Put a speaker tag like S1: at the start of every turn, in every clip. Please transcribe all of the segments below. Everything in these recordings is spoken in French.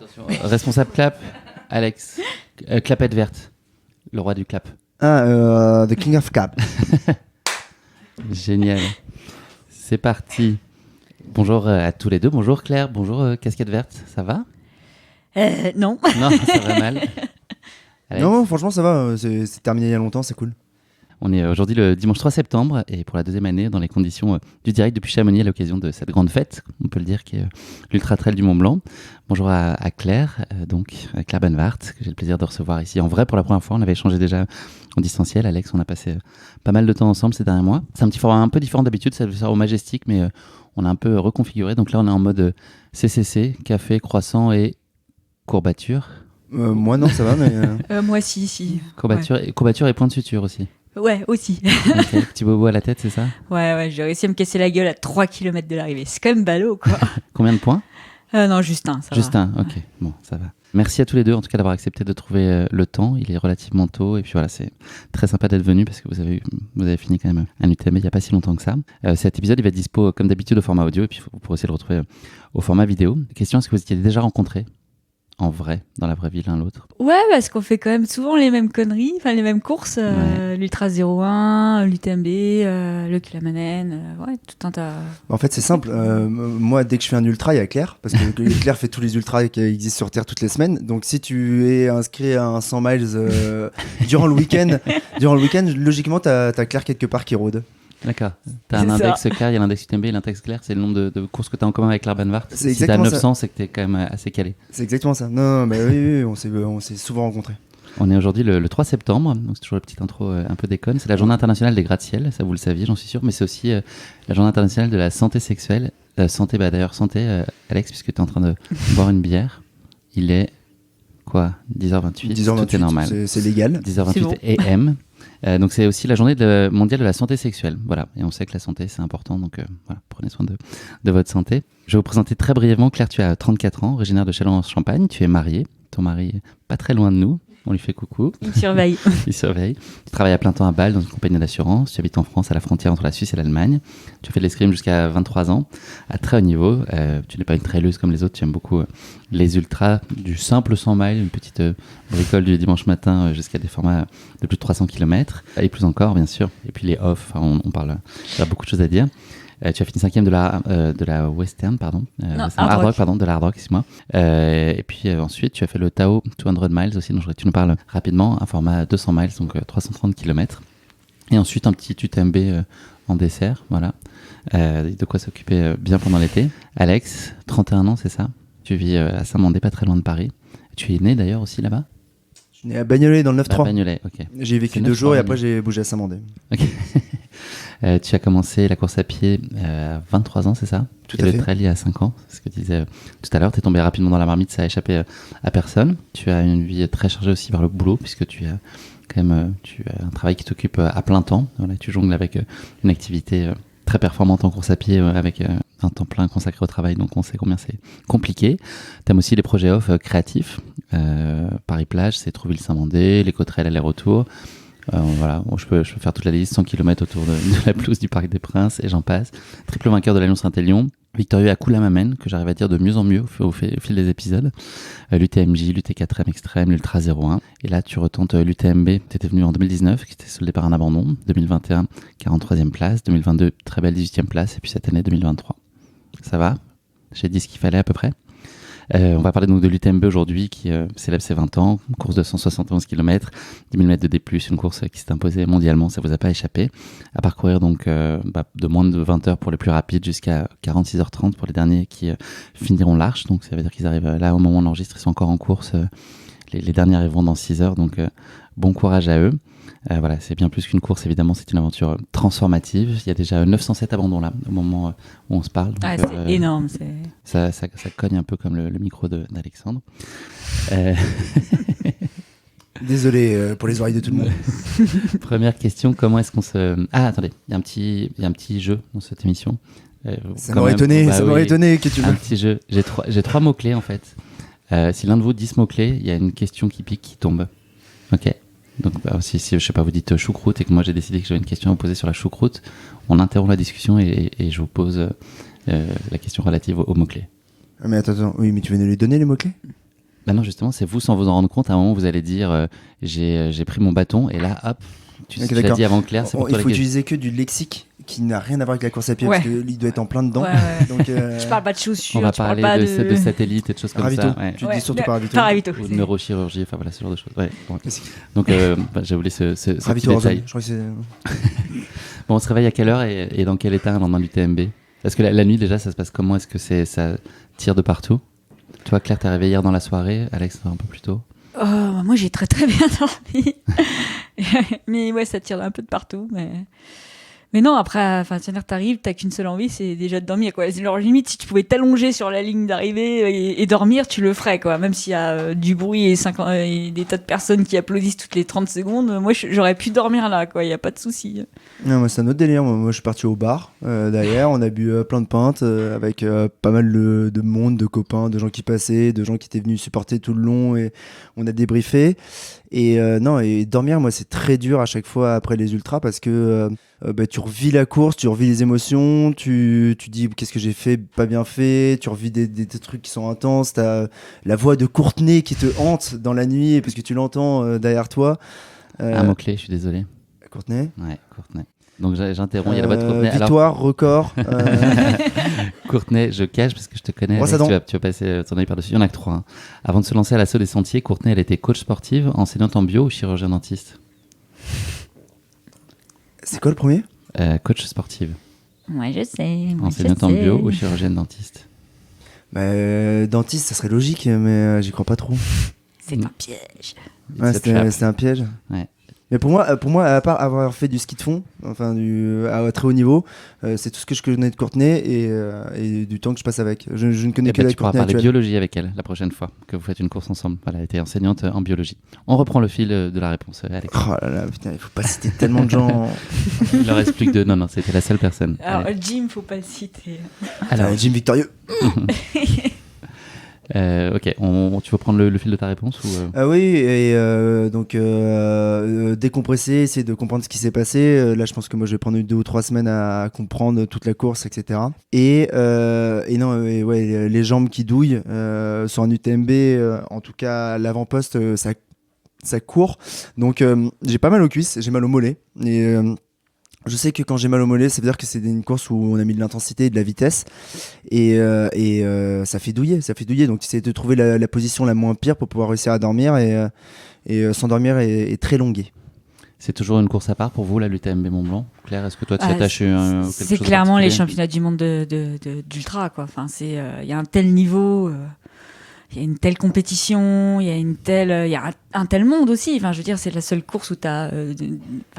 S1: Attention, responsable clap, Alex. Clapette verte, le roi du clap.
S2: The King of Cap.
S1: Génial. C'est parti. Bonjour à tous les deux. Bonjour Claire, bonjour Casquette verte. Ça va ?
S3: Non.
S1: Non, ça va mal. Alex.
S2: Non, franchement, ça va. C'est terminé il y a longtemps, c'est cool.
S1: On est aujourd'hui le dimanche 3 septembre et pour la deuxième année dans les conditions du direct depuis Chamonix à l'occasion de cette grande fête, on peut le dire, qui est l'Ultra Trail du Mont Blanc. Bonjour à Claire, Claire Benvart, que j'ai le plaisir de recevoir ici en vrai pour la première fois. On avait échangé déjà en distanciel. Alex, on a passé pas mal de temps ensemble ces derniers mois. C'est un petit format un peu différent d'habitude, ça sert au Majestic, mais on a un peu reconfiguré. Donc là, on est en mode CCC, café, croissant et courbature.
S2: Moi, non, ça va, mais.
S3: Moi, si.
S1: Courbature et point de suture aussi.
S3: Ouais, aussi.
S1: Okay, petit bobo à la tête, c'est ça ?
S3: Ouais, j'ai réussi à me casser la gueule à 3 km de l'arrivée. C'est quand même ballot, quoi.
S1: Combien de points ?
S3: Non, juste un, ça va.
S1: Juste un, ok. Bon, ça va. Merci à tous les deux, en tout cas, d'avoir accepté de trouver le temps. Il est relativement tôt. Et puis voilà, c'est très sympa d'être venu parce que vous avez fini quand même un UTMB il n'y a pas si longtemps que ça. Cet épisode, il va être dispo comme d'habitude au format audio. Et puis, vous pourrez aussi le retrouver au format vidéo. Question, est-ce que vous étiez déjà rencontrés en vrai, dans la vraie vie, l'un l'autre ?
S3: Ouais, parce qu'on fait quand même souvent les mêmes conneries, enfin les mêmes courses, l'Ultra 01, l'UTMB, le Kilamanen, ouais, tout un tas.
S2: En fait, c'est simple. Moi, dès que je fais un ultra, il y a Claire, parce que Claire fait tous les ultras qui existent sur Terre toutes les semaines. Donc, si tu es inscrit à un 100 miles durant le week-end, logiquement, t'as Claire quelque part qui rôde.
S1: D'accord. T'as un index Claire, il y a l'index UTMB et l'index Claire, c'est le nombre de courses que t'as en commun avec Claire Benvart. Si t'as 900, c'est que t'es quand même assez calé.
S2: C'est exactement ça. Non, mais oui, on s'est souvent rencontrés.
S1: On est aujourd'hui le 3 septembre, donc c'est toujours la petite intro un peu déconne. C'est la journée internationale des gratte-ciel, ça vous le saviez, j'en suis sûr, mais c'est aussi la journée internationale de la santé sexuelle. Santé, Alex, puisque t'es en train de boire une bière. Il est quoi ? 10h28,
S2: 10h28,
S1: tout est normal.
S2: C'est légal.
S1: 10h28 AM. Donc c'est aussi la journée mondiale de la santé sexuelle. Voilà, et on sait que la santé c'est important, donc voilà, prenez soin de votre santé. Je vais vous présenter très brièvement. Claire, tu as 34 ans, originaire de Châlons-en-Champagne, tu es mariée, ton mari est pas très loin de nous, on lui fait coucou.
S3: Il surveille.
S1: Il surveille. Tu travailles à plein temps à Bâle dans une compagnie d'assurance, tu habites en France à la frontière entre la Suisse et l'Allemagne, tu as fait de l'escrime jusqu'à 23 ans, à très haut niveau, tu n'es pas une traileuse comme les autres, tu aimes beaucoup les ultras, du simple 100 miles, une petite bricole du dimanche matin jusqu'à des formats de plus de 300 km, et plus encore bien sûr, et puis les off, on parle, il y a beaucoup de choses à dire. Tu as fini 5e de la Western, Hard Rock, de la Hard Rock, excuse-moi. Et puis ensuite, tu as fait le Tao 200 miles aussi, dont tu nous parles rapidement, un format 200 miles, donc 330 km. Et ensuite, un petit UTMB en dessert, voilà. De quoi s'occuper bien pendant l'été. Alex, 31 ans, c'est ça ? Tu vis à Saint-Mandé, pas très loin de Paris. Tu es né d'ailleurs aussi là-bas ?
S2: Je suis né à Bagnolet dans le 9-3.
S1: Bagnolet, ok.
S2: J'ai vécu 2 jours et après j'ai bougé à Saint-Mandé.
S1: Ok. Tu as commencé la course à pied à 23 ans, c'est ça ?
S2: Tout à fait.
S1: Le trail il y a 5 ans, c'est ce que tu disais tout à l'heure. Tu es tombé rapidement dans la marmite, ça a échappé à personne. Tu as une vie très chargée aussi par le boulot, puisque tu as quand même tu as un travail qui t'occupe à plein temps. Voilà, tu jongles avec une activité très performante en course à pied, avec un temps plein consacré au travail, donc on sait combien c'est compliqué. Tu aimes aussi les projets off créatifs. Paris-Plage, c'est Trouville-Saint-Mandé, l'éco-trail aller-retour. Voilà, je peux faire toute la liste, 100 km autour de la pelouse du Parc des Princes et j'en passe. Triple vainqueur de l'Alliance Saint-Élion, victorieux à Koulamamène, que j'arrive à dire de mieux en mieux au fil des épisodes. L'UTMJ, l'UT4M Extrême, l'Ultra 01. Et là, tu retentes l'UTMB. Tu étais venu en 2019, qui était soldé par un abandon. 2021, 43e place. 2022, très belle 18e place. Et puis cette année, 2023. Ça va ? J'ai dit ce qu'il fallait à peu près. On va parler donc de l'UTMB aujourd'hui qui célèbre ses 20 ans, une course de 171 km, 10 000 mètres de D+, une course qui s'est imposée mondialement, ça vous a pas échappé, à parcourir donc de moins de 20 heures pour les plus rapides jusqu'à 46h30 pour les derniers qui finiront l'arche, donc ça veut dire qu'ils arrivent là au moment où on enregistre, ils sont encore en course, les derniers arriveront dans 6 heures, donc bon courage à eux. Voilà, c'est bien plus qu'une course, évidemment, c'est une aventure transformative. Il y a déjà 907 abandons là, au moment où on se parle. Donc,
S3: c'est énorme.
S1: Ça cogne un peu comme le micro d'Alexandre.
S2: Désolé pour les oreilles de tout le monde.
S1: Première question, comment est-ce qu'on se... Ah, attendez, il y a un petit jeu dans cette émission.
S2: Ça m'aurait étonné que tu
S1: un petit jeu. J'ai 3 mots-clés, en fait. Si l'un de vous dit ce mot-clé, il y a une question qui pique, qui tombe. Ok. Donc si je sais pas, vous dites choucroute et que moi j'ai décidé que j'avais une question à vous poser sur la choucroute, on interrompt la discussion et je vous pose la question relative aux mots-clés.
S2: Ah mais attends, oui, mais tu veux nous les donner les mots-clés ?
S1: Bah non, justement, c'est vous, sans vous en rendre compte, à un moment, vous allez dire j'ai pris mon bâton, et là, hop, tu
S2: Ok,
S1: l'as
S2: d'accord.
S1: dit avant Claire, c'est pour
S2: Il
S1: toi
S2: faut
S1: la question.
S2: utiliser que du lexique qui n'a rien à voir avec la course à pied,
S3: Ouais.
S2: parce qu'il doit être en plein dedans.
S3: Ouais.
S2: Donc,
S3: Je parle pas de chaussures,
S1: On va
S3: tu parles
S1: parler
S3: pas
S1: de satellites et de choses comme
S2: Ravito.
S1: ça. Ouais.
S2: Tu
S3: Ouais,
S2: dis surtout pas Ravito.
S3: Pas Ravito.
S1: Ou de
S3: c'est-
S1: neurochirurgie, enfin voilà, ce genre de choses. Ouais, bon.
S2: Classique.
S1: Donc, j'ai oublié ce petit
S2: Ravito Orson,
S1: détail.
S2: je crois que c'est.
S1: Bon, on se réveille à quelle heure et dans quel état un lendemain du TMB? Est-ce que la nuit, déjà, ça se passe comment? Est-ce que ça tire de partout? Toi, Claire, t'es réveillée hier dans la soirée. Alex, un peu plus tôt.
S3: Oh, moi, j'ai très très bien dormi. Mais ouais, ça tire un peu de partout. Mais non, après, enfin, t'arrives, t'as qu'une seule envie, c'est déjà de dormir, quoi. Alors, limite, si tu pouvais t'allonger sur la ligne d'arrivée et dormir, tu le ferais, quoi. Même s'il y a du bruit et des tas de personnes qui applaudissent toutes les 30 secondes, moi, j'aurais pu dormir là, quoi. Il n'y a pas de souci.
S2: Non, moi, c'est un autre délire. Moi, je suis parti au bar derrière. On a bu plein de pintes avec pas mal de monde, de copains, de gens qui passaient, de gens qui étaient venus supporter tout le long et on a débriefé. Et non, et dormir, moi, c'est très dur à chaque fois après les ultras parce que tu revis la course, tu revis les émotions, tu dis qu'est-ce que j'ai fait, pas bien fait, tu revis des trucs qui sont intenses. T'as la voix de Courtenay qui te hante dans la nuit parce que tu l'entends derrière toi.
S1: Un mot-clé, je suis désolé.
S2: Courtenay.
S1: Ouais, Courtenay. Donc j'interromps, il y a la voix de Courtenay. Alors,
S2: Victoire, record.
S1: Courtenay, je cache parce que je te connais.
S2: Brosse
S1: Alex,
S2: à dents.
S1: tu vas passer ton œil par-dessus. Il y en a que 3. Hein. Avant de se lancer à l'assaut des sentiers, Courtenay, elle était coach sportive, enseignante en bio ou chirurgien dentiste?
S2: C'est quoi le premier?
S1: Coach sportive.
S3: Ouais, je sais.
S1: Enseignante en bio ou chirurgienne dentiste?
S2: Dentiste, ça serait logique, mais j'y crois pas trop.
S3: C'est un piège.
S2: Ouais,
S1: It's a trap.
S2: c'était un piège.
S1: Ouais.
S2: Mais pour moi, à part avoir fait du ski de fond, enfin à très haut niveau, c'est tout ce que je connais de Courtenay et du temps que je passe avec. Je ne connais
S1: Eh
S2: que
S1: ben,
S2: la
S1: tu pourras
S2: Courtenay
S1: parler
S2: actuelle.
S1: biologie avec elle la prochaine fois que vous faites une course ensemble. Voilà, elle était enseignante en biologie. On reprend le fil de la réponse, Alex.
S2: Oh là là, putain, il faut pas citer tellement de gens.
S1: Il leur reste plus que 2. Non, c'était la seule personne.
S3: Alors,
S1: Allez.
S3: Jim, faut pas le citer.
S1: Alors,
S2: Jim Victorieux.
S1: ok, tu veux prendre le fil de ta réponse ou
S2: Ah oui, et donc décompresser, essayer de comprendre ce qui s'est passé. Là, je pense que moi, je vais prendre 2 ou 3 semaines à comprendre toute la course, etc. Et non, ouais, les jambes qui douillent sur un UTMB, en tout cas l'avant-poste, ça court. Donc, j'ai pas mal aux cuisses, j'ai mal aux mollets. Et je sais que quand j'ai mal au mollet, ça veut dire que c'est une course où on a mis de l'intensité et de la vitesse. Et ça fait douiller, ça fait douiller. Donc, essayer de trouver la position la moins pire pour pouvoir réussir à dormir. Et s'endormir est très longué.
S1: c'est toujours une course à part pour vous, là, l'UTMB Mont-Blanc? Claire, est-ce que toi, tu
S3: Ah,
S1: attaches quelque chose
S3: c'est
S1: de
S3: clairement les
S1: particulier?
S3: championnats du monde d'ultra, quoi. Enfin, il y a un tel niveau, il y a une telle compétition, il y a un tel monde aussi. Enfin, je veux dire, c'est la seule course où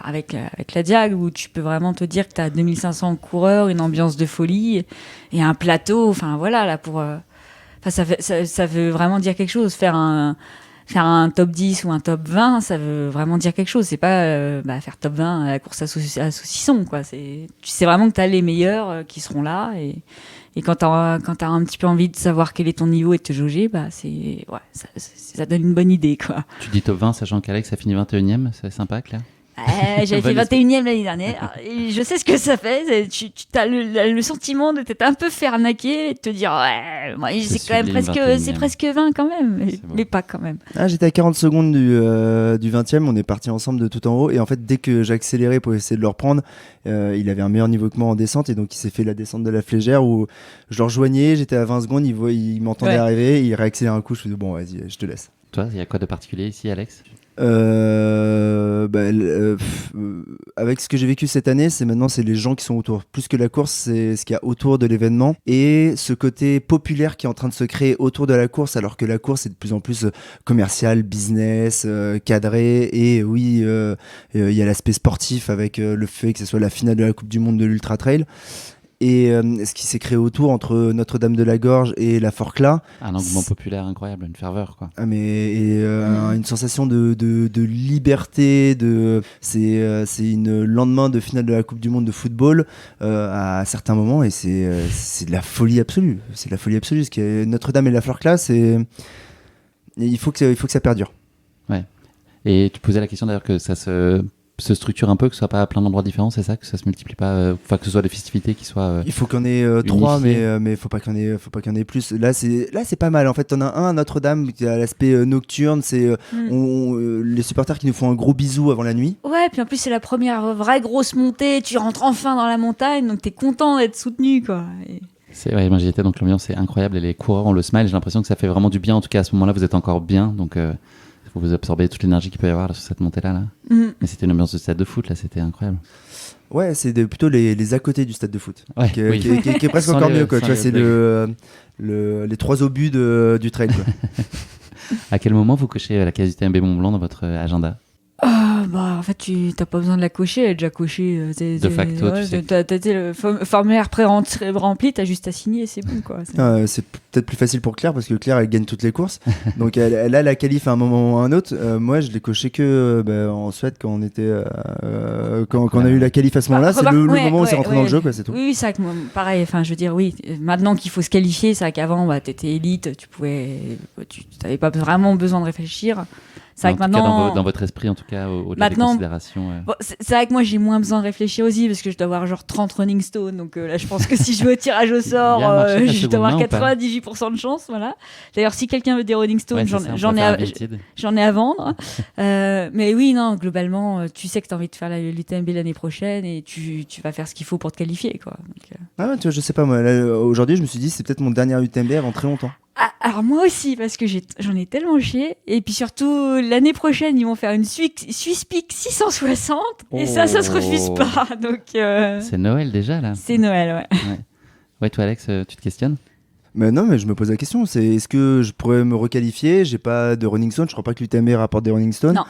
S3: avec la Diag, où tu peux vraiment te dire que tu as 2500 coureurs, une ambiance de folie et un plateau. Enfin, voilà, là, ça veut vraiment dire quelque chose. Faire un top 10 ou un top 20, ça veut vraiment dire quelque chose. C'est pas faire top 20 à la course à saucisson, quoi. Tu sais vraiment que tu as les meilleurs qui seront là. Et quand tu as un petit peu envie de savoir quel est ton niveau et de te jauger, ça donne une bonne idée, quoi.
S1: Tu dis top 20, sachant qu'Alex a fini 21ème, c'est sympa, Claire?
S3: J'avais fait 21e l'année dernière. Et je sais ce que ça fait. Tu as le sentiment de t'être un peu fait arnaquer et de te dire ouais, moi, c'est quand même
S1: sublime,
S3: c'est
S1: 21e.
S3: presque 20 quand même,
S1: C'est beau.
S3: mais pas quand même.
S2: Ah, j'étais à 40 secondes du 20e, on est parti ensemble de tout en haut. Et en fait, dès que j'accélérais pour essayer de le reprendre, il avait un meilleur niveau que moi en descente. Et donc, il s'est fait la descente de la Flégère où je le rejoignais, j'étais à 20 secondes, il m'entendait
S3: Ouais.
S2: arriver, il réaccélère un coup. Je me dis bon, vas-y, je te laisse.
S1: Toi, il y a quoi de particulier ici, Alex?
S2: Avec ce que j'ai vécu cette année, c'est les gens qui sont autour. Plus que la course, c'est ce qu'il y a autour de l'événement et ce côté populaire qui est en train de se créer autour de la course, alors que la course est de plus en plus commerciale, business, cadrée. Et oui, il y a l'aspect sportif avec le fait que ce soit la finale de la Coupe du Monde de l'Ultra Trail. Et ce qui s'est créé autour entre Notre-Dame de la Gorge et la Forclaz.
S1: Un engouement populaire incroyable, une ferveur, quoi.
S2: Une sensation de liberté. C'est une lendemain de finale de la Coupe du Monde de football à certains moments et c'est de la folie absolue. C'est de la folie absolue. Ce qui est Notre-Dame et la Forclaz, il faut que ça perdure.
S1: Et tu posais la question d'ailleurs que ça se se structure un peu, que ce soit pas à plein d'endroits différents, c'est ça, que ça se multiplie pas, enfin que ce soit des festivités qui soient.
S2: Il faut qu'on ait 3, mais faut pas qu'il y en ait plus. Là, c'est pas mal. En fait, t'en as un à Notre-Dame qui a l'aspect nocturne. C'est les supporters qui nous font un gros bisou avant la nuit.
S3: Ouais, puis en plus, c'est la première vraie grosse montée. Tu rentres enfin dans la montagne, donc t'es content d'être soutenu, quoi.
S1: Ouais, moi j'y étais, donc l'ambiance est incroyable et les coureurs ont le smile. J'ai l'impression que ça fait vraiment du bien. En tout cas, à ce moment-là, vous êtes encore bien, donc vous absorbez toute l'énergie qu'il peut y avoir là, sur cette montée-là. Là. Mais c'était une ambiance de stade de foot, là, c'était incroyable.
S2: Ouais, c'est plutôt les à côté du stade de foot,
S1: ouais,
S2: qui est presque encore mieux. Quoi. Tu vois, c'est les 3 obus du trail. Quoi.
S1: À quel moment vous cochez la case UTMB Mont Blanc dans votre agenda ?
S3: En fait, tu n'as pas besoin de la cocher, elle est déjà cochée.
S1: De facto, tu sais.
S3: T'as le formulaire pré-rempli, t'as juste à signer, c'est bon, quoi.
S2: C'est peut-être plus facile pour Claire, parce que Claire, elle gagne toutes les courses. Donc, elle a la qualif à un moment ou à un autre. Moi, je l'ai coché que en Suède, quand on était, quand on a eu la qualif à ce moment-là. C'est le moment où c'est rentré dans le jeu, quoi, c'est tout.
S3: Oui, c'est vrai que moi, pareil. Enfin, je veux dire, oui. Maintenant qu'il faut se qualifier, c'est vrai qu'avant, t'étais élite, tu n'avais pas vraiment besoin de réfléchir. C'est vrai que maintenant,
S1: dans votre esprit, en tout cas, au-delà des considérations.
S3: Bon, c'est vrai que moi, j'ai moins besoin de réfléchir aussi, parce que je dois avoir genre 30 Rolling Stones. Donc là, je pense que si je vais au tirage au sort, je dois avoir 98% de chance. Voilà. D'ailleurs, si quelqu'un veut des Rolling Stones, j'en ai à vendre. Mais oui, non, globalement, tu sais que tu as envie de faire l'UTMB l'année prochaine et tu vas faire ce qu'il faut pour te qualifier, quoi. Donc,
S2: Ah ouais, tu vois, je sais pas, moi. Aujourd'hui, je me suis dit, c'est peut-être mon dernier UTMB avant très longtemps.
S3: Alors moi aussi, parce que j'en ai tellement chié. Et puis surtout, l'année prochaine, ils vont faire une Swiss Peak 660. Et ça se refuse pas. Donc,
S1: c'est Noël déjà, là.
S3: C'est Noël, ouais.
S1: Ouais, toi, Alex, tu te questionnes ?
S2: Mais non, mais je me pose la question, est-ce que je pourrais me requalifier ? J'ai pas de Rolling Stone, je crois pas que l'UTMB rapporte des Rolling Stone.
S3: Non.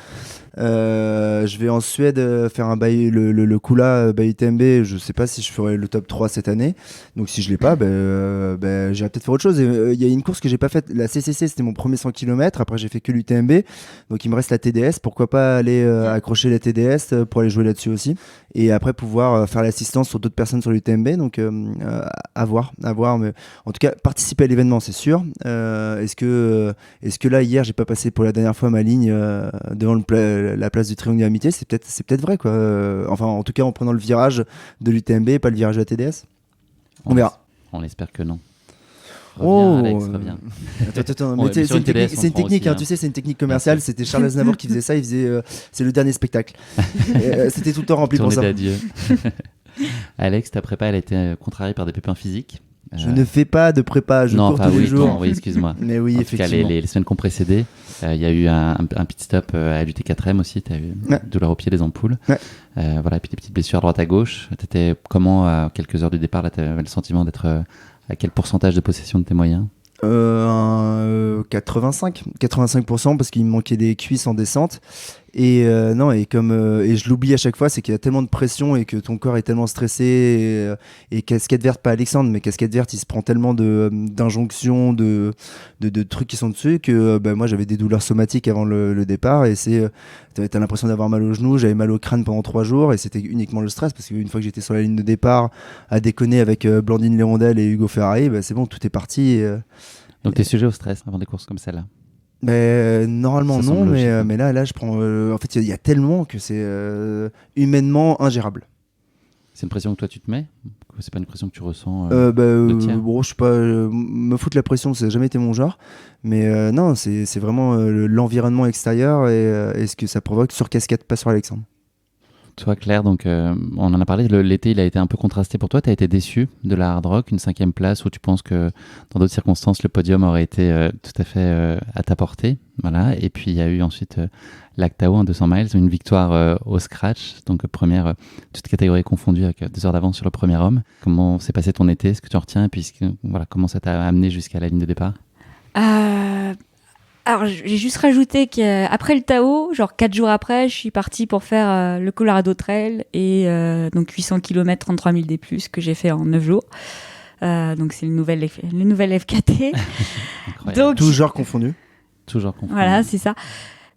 S2: Je vais en Suède faire un bail, le Kula by UTMB, je sais pas si je ferai le top 3 cette année. Donc si je l'ai pas, j'irai peut-être faire autre chose. Il y a une course que j'ai pas faite, la CCC, c'était mon premier 100 km, après j'ai fait que l'UTMB. Donc il me reste la TDS, pourquoi pas aller accrocher la TDS pour aller jouer là-dessus aussi. Et après pouvoir faire l'assistance sur d'autres personnes sur l'UTMB. Donc à voir. Mais en tout cas, participer à l'événement, c'est sûr. Est-ce que là, hier, j'ai pas passé pour la dernière fois ma ligne devant la place du Triangle de l'Amitié ? C'est peut-être vrai, quoi. Enfin, en tout cas, en prenant le virage de l'UTMB et pas le virage de la TDS. On verra.
S1: On espère que non.
S2: Reviens,
S1: Alex, reviens.
S2: Attends, mais c'est une technique, tu sais, c'est une technique commerciale. C'était Charles Aznavour qui faisait ça. Il faisait, c'est le dernier spectacle. C'était tout le temps rempli pour ça.
S1: Adieu. Alex, ta prépa, elle a été contrariée par des pépins physiques.
S2: Je ne fais pas de prépa, je cours tous les jours.
S1: Oui, excuse-moi.
S2: Mais oui,
S1: en
S2: effectivement.
S1: Tout cas, les semaines qui ont précédé, il y a eu un pit stop à l'UT4M aussi. Tu as eu douleur au pied, des ampoules.
S2: Ouais.
S1: Voilà, et puis des petites blessures à droite à gauche. Tu étais comment à quelques heures du départ là, tu avais le sentiment d'être à quel pourcentage de possession de tes moyens ?
S2: 85% parce qu'il me manquait des cuisses en descente et je l'oublie à chaque fois, c'est qu'il y a tellement de pression et que ton corps est tellement stressé et casquette verte, pas Alexandre, mais casquette verte, il se prend tellement d'injonctions, de trucs qui sont dessus que moi j'avais des douleurs somatiques avant le départ et t'as l'impression d'avoir mal au genou, j'avais mal au crâne pendant 3 jours et c'était uniquement le stress parce qu'une fois que j'étais sur la ligne de départ à déconner avec Blandine Lérondelle et Hugo Ferrari, c'est bon, tout est parti.
S1: Donc t'es sujet au stress avant des courses comme celle-là ?
S2: Normalement non, mais là je prends. En fait, il y a tellement que c'est humainement ingérable.
S1: C'est une pression que toi tu te mets ? C'est pas une pression que tu ressens
S2: je sais pas, me foutre la pression, ça n'a jamais été mon genre. Mais non, c'est vraiment l'environnement extérieur et ce que ça provoque sur casquette, pas sur Alexandre.
S1: Toi, Claire, donc, on en a parlé, l'été il a été un peu contrasté pour toi, tu as été déçu de la Hard Rock, une 5e place où tu penses que dans d'autres circonstances le podium aurait été tout à fait à ta portée, voilà. Et puis il y a eu ensuite l'Actao en 200 miles, une victoire au scratch, donc première, toute catégorie confondue avec 2 heures d'avance sur le premier homme. Comment s'est passé ton été, ce que tu en retiens, et puis voilà, comment ça t'a amené jusqu'à la ligne de départ ?
S3: Alors, j'ai juste rajouté qu'après le Tao, genre 4 jours après, je suis partie pour faire le Colorado Trail et donc 800 km, 33 000 D+, que j'ai fait en 9 jours. Donc, c'est le nouvel FKT.
S2: Donc, tout genre confondu.
S3: Voilà, c'est ça.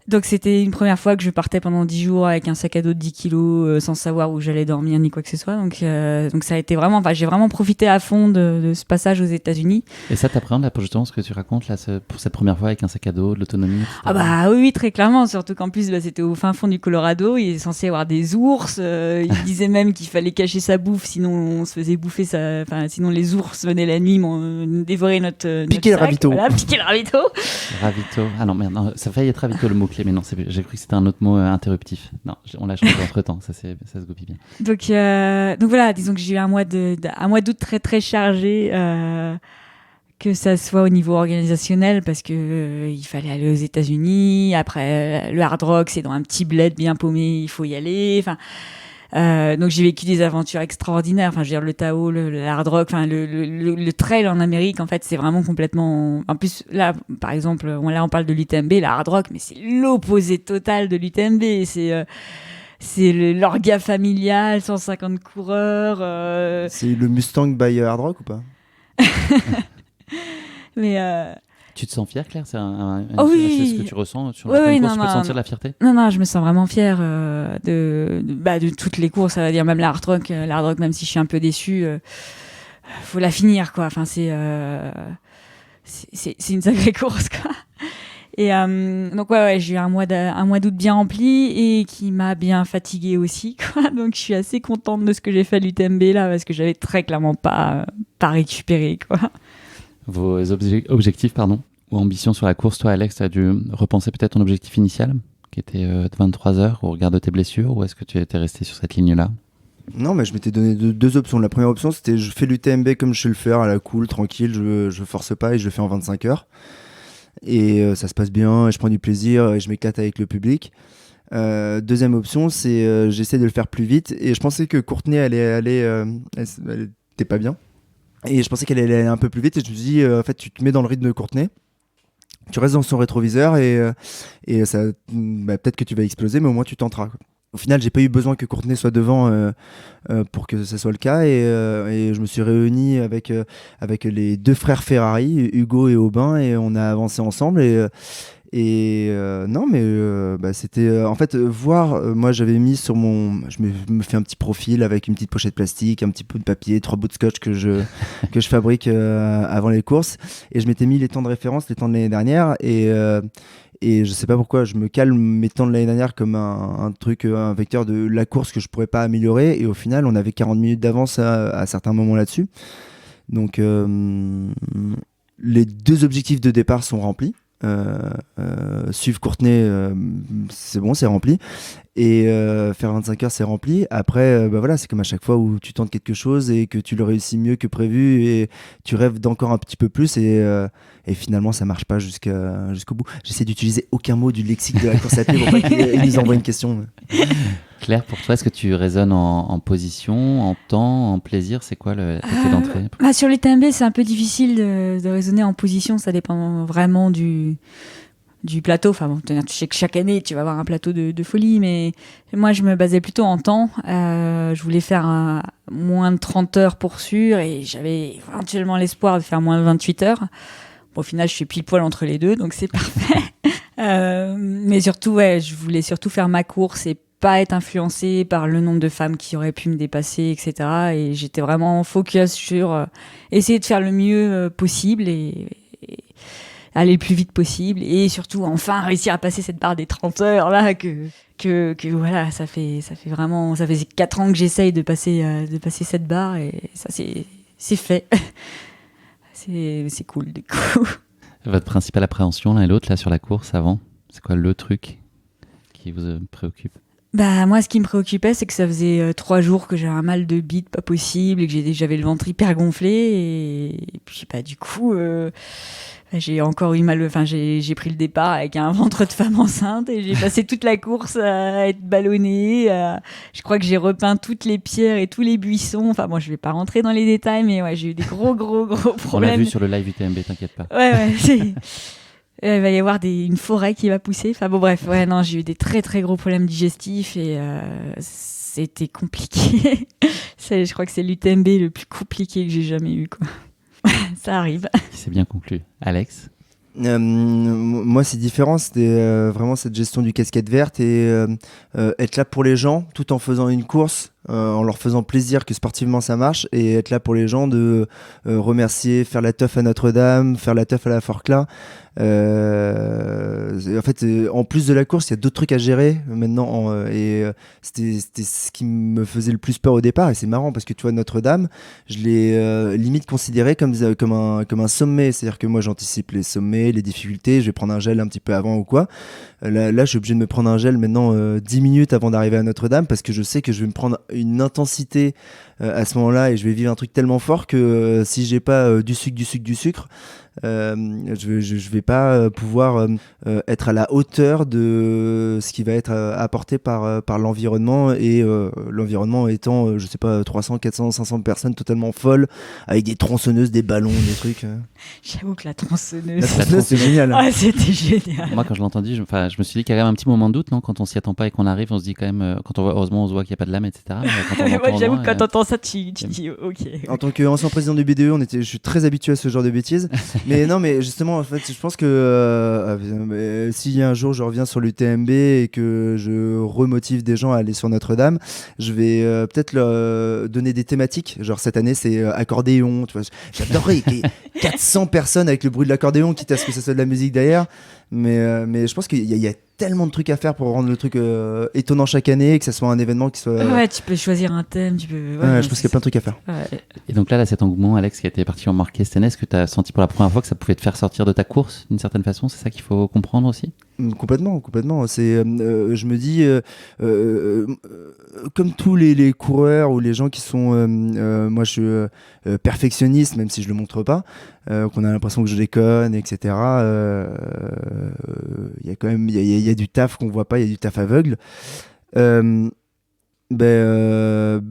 S3: Donc c'était une première fois que je partais pendant 10 jours avec un sac à dos de 10 kilos sans savoir où j'allais dormir ni quoi que ce soit. Donc ça a été vraiment, j'ai vraiment profité à fond de ce passage aux États-Unis.
S1: Et ça t'appréhende là, justement ce que tu racontes là, pour cette première fois avec un sac à dos, de l'autonomie, etc.
S3: Ah bah oui, très clairement, surtout qu'en plus c'était au fin fond du Colorado, il est censé y avoir des ours, il disait même qu'il fallait cacher sa bouffe, sinon on se faisait bouffer sinon les ours venaient la nuit dévorer notre
S2: piquer le
S3: sac,
S2: ravito.
S3: Voilà, piquer le ravito.
S1: Ravito. Ah non, merde, non, ça faillit être ravito le mot-clé, mais non, j'ai cru que c'était un autre mot interruptif. Non, on l'a changé entre-temps, ça se copie bien.
S3: Donc voilà, disons que j'ai eu un mois d'août très très chargé, que ça soit au niveau organisationnel, parce que il fallait aller aux États-Unis. Après, le Hard Rock, c'est dans un petit bled bien paumé, il faut y aller. Donc j'ai vécu des aventures extraordinaires. Je veux dire, le Tahoe, le Hard Rock, le trail en Amérique, en fait, c'est vraiment complètement. En plus, là, par exemple, là on parle de l'UTMB, le Hard Rock, mais c'est l'opposé total de l'UTMB. C'est l'orga familial, 150 coureurs.
S2: C'est le Mustang by Hard Rock ou pas?
S3: Mais
S1: tu te sens fière, Claire? C'est
S3: oui.
S1: c'est ce que tu ressens sur
S3: la
S1: course? Tu peux sentir de la fierté?
S3: Non, je me sens vraiment fière de toutes les courses, ça va dire même la Hard Rock. La Hard Rock, même si je suis un peu déçue, faut la finir, quoi. C'est une sacrée course, quoi. Et donc ouais, j'ai eu un mois d'août bien rempli et qui m'a bien fatiguée aussi, quoi. Donc je suis assez contente de ce que j'ai fait à l'UTMB là, parce que j'avais très clairement pas récupéré, quoi.
S1: Vos objectifs, ou ambitions sur la course, toi Alex, tu as dû repenser peut-être ton objectif initial, qui était de 23 heures au regard de tes blessures, ou est-ce que tu étais resté sur cette ligne-là?
S2: Non, mais je m'étais donné deux options. La première option, c'était je fais l'UTMB comme je sais le faire, à la cool, tranquille, je force pas et je le fais en 25 heures. Et ça se passe bien, et je prends du plaisir, et je m'éclate avec le public. Deuxième option, c'est j'essaie de le faire plus vite. Et je pensais que Courtenay, elle était pas bien. Et je pensais qu'elle allait aller un peu plus vite. Et je me suis dit, en fait, tu te mets dans le rythme de Courtenay. Tu restes dans son rétroviseur et ça, peut-être que tu vas exploser, mais au moins tu tenteras, quoi. Au final, j'ai pas eu besoin que Courtenay soit devant pour que ce soit le cas. Et je me suis réuni avec les deux frères Ferrari, Hugo et Aubin, et on a avancé ensemble. Non, mais c'était en fait voir. Moi, j'avais mis sur je me fais un petit profil avec une petite pochette plastique, un petit peu de papier, 3 bouts de scotch que je fabrique avant les courses. Et je m'étais mis les temps de référence, les temps de l'année dernière. Et je sais pas pourquoi, je me cale mes temps de l'année dernière comme un truc, un vecteur de la course que je pourrais pas améliorer. Et au final, on avait 40 minutes d'avance à certains moments là-dessus. Donc, les deux objectifs de départ sont remplis. Suivre Courtenay, c'est bon, c'est rempli. Et faire 25 heures, c'est rempli. Après, voilà, c'est comme à chaque fois où tu tentes quelque chose et que tu le réussis mieux que prévu et tu rêves d'encore un petit peu plus et finalement ça marche pas jusqu'au bout. J'essaie d'utiliser aucun mot du lexique de la course à pied pour pas qu'il nous envoie une question.
S1: Claire, pour toi, est-ce que tu raisonnes en position, en temps, en plaisir? C'est quoi le clé d'entrée?
S3: Sur les TMB, c'est un peu difficile de raisonner en position. Ça dépend vraiment du plateau. Je sais que chaque année, tu vas avoir un plateau de folie, mais moi, je me basais plutôt en temps. Je voulais faire moins de 30 heures pour sûr, et j'avais éventuellement l'espoir de faire moins de 28 heures. Bon, au final, je suis pile poil entre les deux, donc c'est parfait. Mais surtout, je voulais surtout faire ma course et pas être influencée par le nombre de femmes qui auraient pu me dépasser, etc. Et j'étais vraiment focus sur essayer de faire le mieux possible et aller le plus vite possible, et surtout enfin réussir à passer cette barre des 30 heures là que voilà, ça fait 4 ans que j'essaye de passer cette barre, et ça c'est fait. c'est cool du coup.
S1: Votre principale appréhension l'un et l'autre là sur la course avant, c'est quoi le truc qui vous préoccupe?
S3: Moi, ce qui me préoccupait, c'est que ça faisait 3 jours que j'avais un mal de bite pas possible et que j'avais le ventre hyper gonflé, et puis du coup j'ai encore eu mal. J'ai pris le départ avec un ventre de femme enceinte et j'ai passé toute la course à être ballonnée. Je crois que j'ai repeint toutes les pierres et tous les buissons. Moi, je vais pas rentrer dans les détails, mais ouais, j'ai eu des gros problèmes.
S1: On l'a vu sur le live UTMB, t'inquiète pas.
S3: Ouais, il va y avoir une forêt qui va pousser. Bref, j'ai eu des très très gros problèmes digestifs et c'était compliqué. Je crois que c'est l'UTMB le plus compliqué que j'ai jamais eu, quoi. Ça arrive.
S1: C'est bien conclu. Alex?
S2: Moi, c'est différent. C'était vraiment cette gestion du casquette verte et être là pour les gens tout en faisant une course, en leur faisant plaisir que sportivement ça marche et être là pour les gens de remercier, faire la teuf à Notre-Dame, faire la teuf à la Forclaz. En fait, en plus de la course, il y a d'autres trucs à gérer maintenant c'était ce qui me faisait le plus peur au départ et c'est marrant parce que tu vois Notre-Dame, je l'ai limite considéré comme un sommet, c'est-à-dire que moi j'anticipe les sommets, les difficultés, je vais prendre un gel un petit peu avant ou quoi. Là, je suis obligé de me prendre un gel maintenant 10 minutes avant d'arriver à Notre-Dame parce que je sais que je vais me prendre une intensité à ce moment-là et je vais vivre un truc tellement fort que si j'ai pas du sucre, je vais pas pouvoir être à la hauteur de ce qui va être apporté par l'environnement et l'environnement étant, je sais pas, 300, 400, 500 personnes totalement folles avec des tronçonneuses, des ballons, des trucs.
S3: J'avoue que la tronçonneuse.
S2: La tronçonneuse, c'est génial.
S3: Ah, c'était génial.
S1: Moi, quand je l'ai entendu, je me suis dit qu'il y a quand même un petit moment de doute, non? Quand on s'y attend pas et qu'on arrive, on se dit quand même, quand on voit, heureusement, on se voit qu'il n'y a pas de lame, etc. Mais quand on
S3: Ouais,
S1: l'entend au
S3: j'avoue
S1: loin,
S3: que quand t'entends ça, tu dis ok.
S2: En tant qu'ancien président du BDE, je suis très habitué à ce genre de bêtises. Mais non, mais justement, en fait, je pense que si un jour je reviens sur l'UTMB et que je remotive des gens à aller sur Notre-Dame, je vais peut-être leur donner des thématiques. Genre cette année, c'est accordéon. Tu vois, j'adorerais qu'il y ait 400 personnes avec le bruit de l'accordéon, quitte à ce que ça soit de la musique derrière. Mais je pense qu'il y a tellement de trucs à faire pour rendre le truc étonnant chaque année et que ça soit un événement qui soit.
S3: Ouais, tu peux choisir un thème, tu peux.
S2: Ouais, je pense qu'il y a plein de trucs à faire.
S3: Ouais.
S1: Et donc là, cet engouement, Alex, qui a été particulièrement marqué cette année, est-ce que tu as senti pour la première fois que ça pouvait te faire sortir de ta course d'une certaine façon? C'est ça qu'il faut comprendre aussi?
S2: Complètement. Je me dis, comme tous les coureurs ou les gens qui sont, moi je suis perfectionniste, même si je le montre pas, qu'on a l'impression que je déconne, etc. Il y a quand même, il y a du taf qu'on voit pas, il y a du taf aveugle. Euh, ben,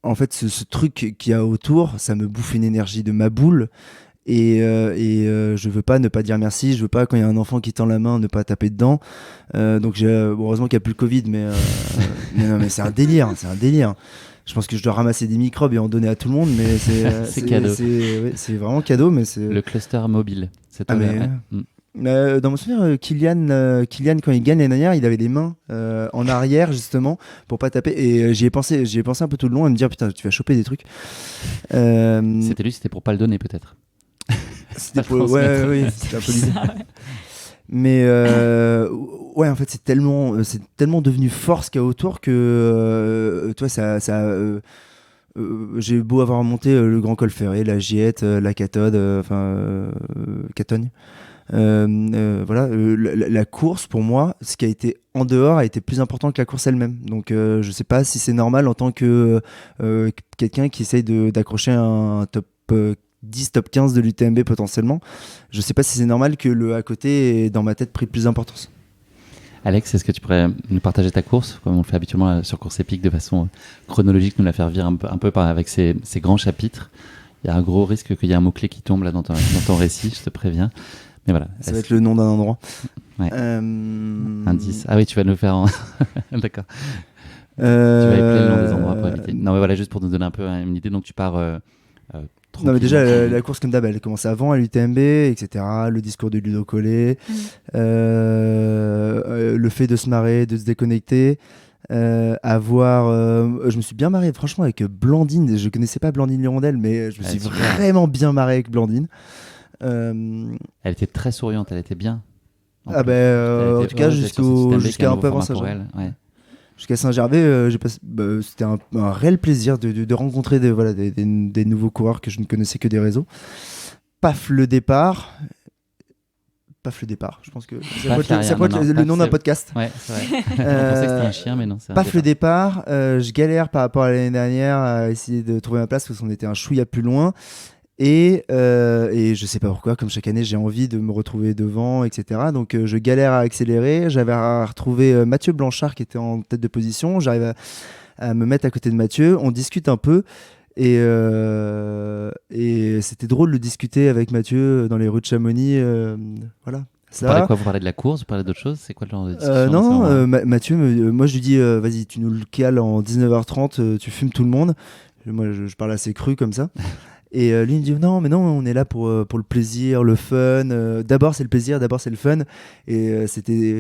S2: en fait, ce truc qu'il y a autour, ça me bouffe une énergie de ma boule. Je veux pas ne pas dire merci, je veux pas quand il y a un enfant qui tend la main ne pas taper dedans. Donc heureusement qu'il n'y a plus le Covid, mais c'est un délire, Je pense que je dois ramasser des microbes et en donner à tout le monde, mais
S1: C'est cadeau.
S2: C'est vraiment cadeau, mais c'est
S1: Le cluster mobile, c'est
S2: Ah,
S1: toi.
S2: mais,
S1: ouais.
S2: dans mon souvenir, Kylian, quand il gagne l'année dernière, il avait les mains en arrière justement pour pas taper. Et j'y ai pensé un peu tout le long à me dire putain, tu vas choper des trucs.
S1: C'était lui, c'était pour pas le donner peut-être.
S2: C'était
S1: Pas le transmettre.
S2: oui, c'était un peu l'idée. Mais ouais, en fait, c'est tellement devenu fort ce qu'il y a autour que toi, j'ai beau avoir monté le Grand Col Ferré, la Giette, la Cathode, Catogne. Voilà, la course pour moi, ce qui a été en dehors a été plus important que la course elle-même. Donc je sais pas si c'est normal en tant que quelqu'un qui essaye d'accrocher un top 10, top 15 de l'UTMB potentiellement. Je sais pas si c'est normal que le à côté ait dans ma tête pris plus d'importance.
S1: Alex, est-ce que tu pourrais nous partager ta course, comme on le fait habituellement sur Course Épique de façon chronologique, nous la faire vivre un peu avec ces grands chapitres? Il y a un gros risque qu'il y ait un mot-clé qui tombe là dans ton récit, je te préviens. Mais voilà.
S2: Ça va être le nom d'un endroit.
S1: Ouais. Indice. Ah oui, tu vas nous faire D'accord. Tu vas épeler le nom des endroits pour éviter. Non mais voilà, juste pour nous donner un peu une idée. Donc tu pars
S2: non mais déjà la course comme d'hab elle commence avant à l'UTMB, etc. Le discours de Ludo Collet, le fait de se marrer, de se déconnecter, je me suis bien marré franchement avec Blandine. Je connaissais pas Blandine Lirondelle, mais je me suis vraiment bien marré avec Blandine.
S1: Elle était très souriante, elle était bien.
S2: En tout cas jusqu'à un peu avant ça. Jusqu'à Saint-Gervais, c'était un réel plaisir de rencontrer des nouveaux coureurs que je ne connaissais que des réseaux. Paf le départ, je pense que ça peut être le nom d'un podcast.
S1: Ouais, c'est vrai. Je pensais que c'était un chien, mais non.
S2: Paf le départ, je galère par rapport à l'année dernière à essayer de trouver ma place parce qu'on était un chouïa plus loin. Et je sais pas pourquoi, comme chaque année, j'ai envie de me retrouver devant, etc. Donc je galère à accélérer. J'avais retrouvé Mathieu Blanchard qui était en tête de position. J'arrive à me mettre à côté de Mathieu. On discute un peu. Et c'était drôle de discuter avec Mathieu dans les rues de Chamonix. Voilà.
S1: Vous parlez de quoi? Vous parlez de la course? Vous parlez d'autre chose? C'est quoi le genre de discussion?
S2: Non, Mathieu, moi je lui dis vas-y, tu nous le cales en 19h30, tu fumes tout le monde. Moi je parle assez cru comme ça. Et lui il me dit non, mais non, on est là pour le plaisir, le fun. D'abord c'est le plaisir, d'abord c'est le fun. Et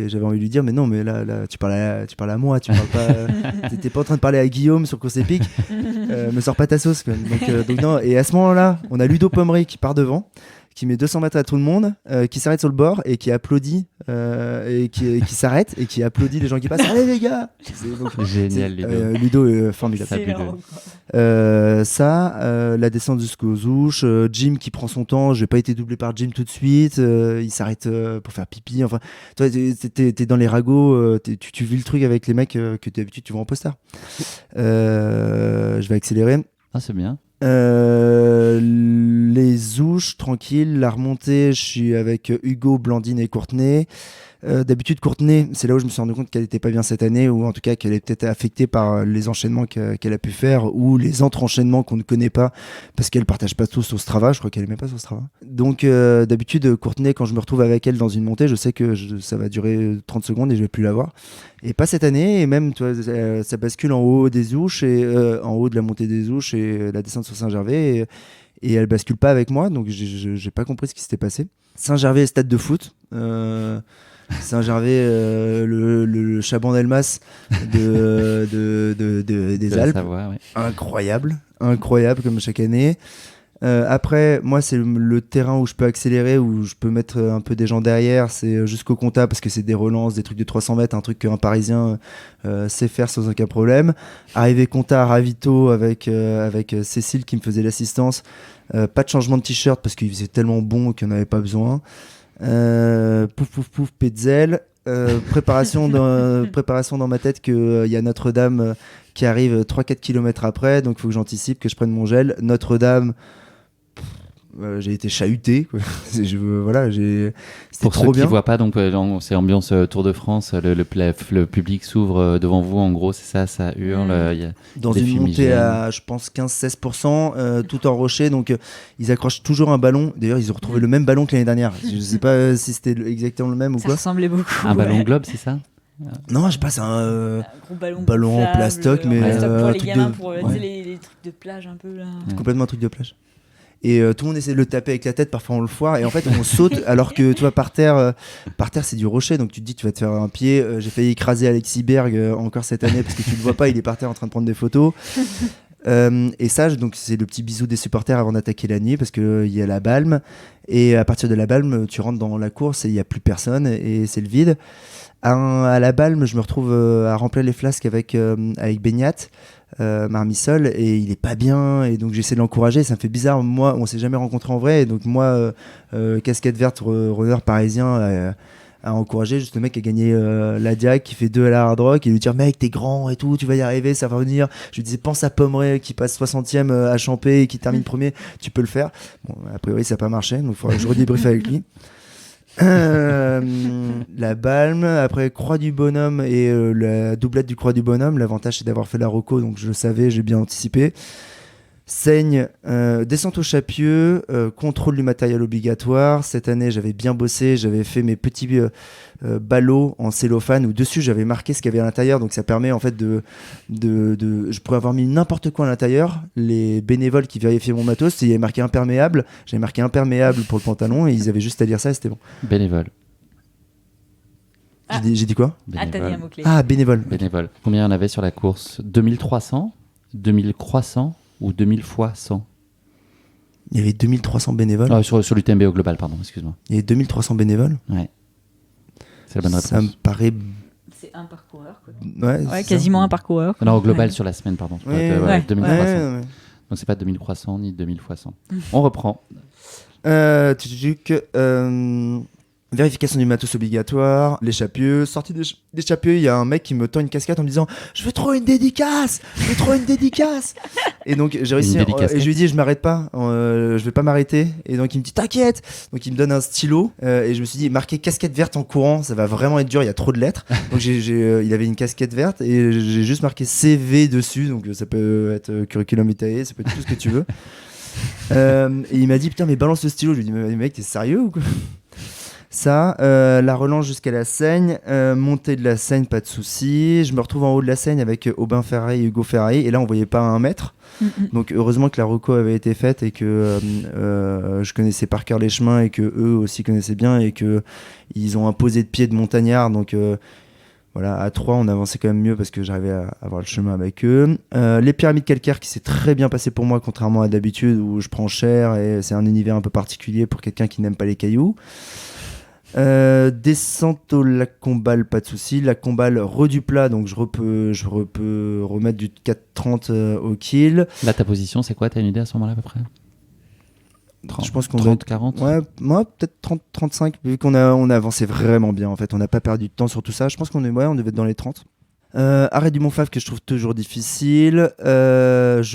S2: j'avais envie de lui dire mais non, mais là tu parles à moi, tu parles pas. T'étais pas en train de parler à Guillaume sur course épique. Me sors pas ta sauce quand même. Donc non. Et à ce moment-là, on a Ludo Pomery qui part devant, qui met 200 mètres à tout le monde, qui s'arrête sur le bord et qui applaudit, et qui s'arrête et qui applaudit les gens qui passent. Allez les gars.
S1: Génial, Ludo.
S2: Ludo est formidable.
S3: C'est
S1: Ludo.
S3: énorme.
S2: La descente jusqu'aux ouches, Jim qui prend son temps, j'ai pas été doublé par Jim tout de suite, il s'arrête pour faire pipi, enfin toi t'es dans les ragots, tu vis le truc avec les mecs que d'habitude tu vois en poster. Je vais accélérer.
S1: Ah, c'est bien.
S2: Les ouches tranquille, la remontée je suis avec Hugo, Blandine et Courtenay. D'habitude Courtenay, c'est là où je me suis rendu compte qu'elle était pas bien cette année, ou en tout cas qu'elle est peut-être affectée par les enchaînements qu'elle a pu faire, ou les entre-enchaînements qu'on ne connaît pas parce qu'elle partage pas tout sur Strava. Je crois qu'elle est même pas sur Strava. Donc d'habitude Courtenay, quand je me retrouve avec elle dans une montée, je sais que ça va durer 30 secondes et je vais plus la voir, et pas cette année. Et même toi, ça bascule en haut des ouches, et en haut de la montée des ouches et la descente sur Saint-Gervais, et elle bascule pas avec moi, donc j'ai pas compris ce qui s'était passé. Saint-Gervais, stade de foot. Saint-Gervais, le Chaban d'Elmas des Alpes.
S1: Savoie, ouais.
S2: Incroyable comme chaque année. Après, moi, c'est le terrain où je peux accélérer, où je peux mettre un peu des gens derrière. C'est jusqu'au Comtat, parce que c'est des relances, des trucs de 300 mètres, un truc qu'un Parisien sait faire sans aucun problème. Arrivé Comtat à Ravito avec Cécile qui me faisait l'assistance. Pas de changement de t-shirt parce qu'il faisait tellement bon qu'il n'y en avait pas besoin. Pouf, Petzel. Préparation dans ma tête qu'il y a Notre-Dame qui arrive 3-4 km après, donc il faut que j'anticipe, que je prenne mon gel. Notre-Dame, j'ai été chahuté, quoi. C'était
S1: Pour
S2: trop
S1: ceux
S2: bien.
S1: qui voient pas, donc c'est ambiance Tour de France, le public s'ouvre devant vous, en gros, c'est ça hurle. Il y a
S2: Dans
S1: des
S2: une montée
S1: fumigènes.
S2: à, je pense, 15-16%, tout en rocher, donc ils accrochent toujours un ballon. D'ailleurs, ils ont retrouvé le même ballon que l'année dernière. Je sais pas si c'était exactement le même ou
S3: Ça
S2: quoi.
S3: ressemblait beaucoup.
S1: Un ballon globe, c'est ça?
S2: Non, je passe
S3: Un gros
S2: ballon en
S3: gonflable,
S2: plastoc, mais
S3: plastoc pour
S2: un
S3: les
S2: truc
S3: gamins,
S2: de-
S3: pour
S2: ouais.
S3: tu sais, les trucs de plage un peu là.
S2: complètement un truc de plage. Et tout le monde essaie de le taper avec la tête, parfois on le foire, et en fait on saute alors que tu vois par terre c'est du rocher, donc tu te dis tu vas te faire un pied. J'ai failli écraser Alexis Berg encore cette année parce que tu le vois pas, il est par terre en train de prendre des photos. Et ça, donc c'est le petit bisou des supporters avant d'attaquer la nuit, parce que il y a la Balme, et à partir de la Balme tu rentres dans la course et il y a plus personne et c'est le vide. À la Balme, je me retrouve à remplir les flasques avec Beignat, Marmisol, et il est pas bien, et donc j'essaie de l'encourager. Ça me fait bizarre, moi on s'est jamais rencontré en vrai, et donc moi casquette verte, runner parisien, à encourager juste le mec qui a gagné la Diac, qui fait 2 à la Hard Rock, et lui dire mec t'es grand et tout, tu vas y arriver, ça va venir. Je lui disais pense à Pomeray qui passe 60e à Champé et qui termine premier, tu peux le faire. Bon, a priori ça n'a pas marché, donc il faudra que je redébriefe avec lui. La Balme, après Croix du Bonhomme et la doublette du Croix du Bonhomme. L'avantage c'est d'avoir fait la Rocco, donc je le savais, j'ai bien anticipé. Seigne, descente au Chapieux, contrôle du matériel obligatoire. Cette année j'avais bien bossé, j'avais fait mes petits ballots en cellophane où dessus j'avais marqué ce qu'il y avait à l'intérieur, donc ça permet en fait je pourrais avoir mis n'importe quoi à l'intérieur. Les bénévoles qui vérifiaient mon matos, il y avait marqué imperméable, j'avais marqué imperméable pour le pantalon et ils avaient juste à lire ça et c'était bon.
S1: Bénévole.
S3: Ah.
S2: J'ai dit quoi?
S3: Ah, t'as dit un mot-clé.
S2: Ah, bénévole.
S1: Bénévole. Combien il y en avait sur la course? 2300, 2000 croissants ou 2000 fois 100?
S2: Il y avait 2300 bénévoles.
S1: Sur l'UTMB au global, pardon, excuse-moi.
S2: Il y avait 2300 bénévoles.
S1: Ouais. C'est la bonne réponse.
S2: Ça me paraît.
S3: C'est un parcoureur, quoi.
S2: Ouais,
S3: Ouais,
S2: c'est
S3: quasiment un parcoureur.
S1: Non, au global
S3: Ouais.
S1: sur la semaine, pardon.
S2: Ouais,
S1: 2300.
S2: ouais.
S1: Donc c'est pas 2300 ni 2000 fois 100. On reprend.
S2: Vérification du matos obligatoire, les Chapieux. Sortie des Chapieux, il y a un mec qui me tend une casquette en me disant je veux trop une dédicace. Et donc j'ai réussi,
S1: Une dédicace.
S2: et je lui dis je m'arrête pas, je vais pas m'arrêter. Et donc il me dit t'inquiète. Donc il me donne un stylo, et je me suis dit marquer casquette verte en courant, ça va vraiment être dur, il y a trop de lettres. Donc il avait une casquette verte et j'ai juste marqué CV dessus, donc ça peut être curriculum vitae, ça peut être tout ce que tu veux. Et il m'a dit putain mais balance le stylo. Je lui dis mais mec t'es sérieux ou quoi? Ça, la relance jusqu'à la Seigne, montée de la Seigne, pas de souci. Je me retrouve en haut de la Seigne avec Aubin Ferrari et Hugo Ferrari, et là on voyait pas à 1 mètre. Donc heureusement que la reco avait été faite et que je connaissais par cœur les chemins et que eux aussi connaissaient bien et que ils ont imposé de pied de montagnard. Donc voilà, à 3 on avançait quand même mieux parce que j'arrivais à avoir le chemin avec eux. Les pyramides calcaires qui s'est très bien passé pour moi, contrairement à d'habitude où je prends cher et c'est un univers un peu particulier pour quelqu'un qui n'aime pas les cailloux. Descente au lac Combal, pas de souci. Lac Combal, reduplat, donc je peux remettre du 4,30 au kill.
S1: Là, ta position, c'est quoi? T'as une idée à ce moment-là à peu près?
S2: Je pense qu'on
S1: 30, 40?
S2: Ouais, moi peut-être 30, 35, vu qu'on a avancé vraiment bien en fait. On n'a pas perdu de temps sur tout ça. Je pense on devait être dans les 30. Arrêt du Montfav que je trouve toujours difficile. J'ai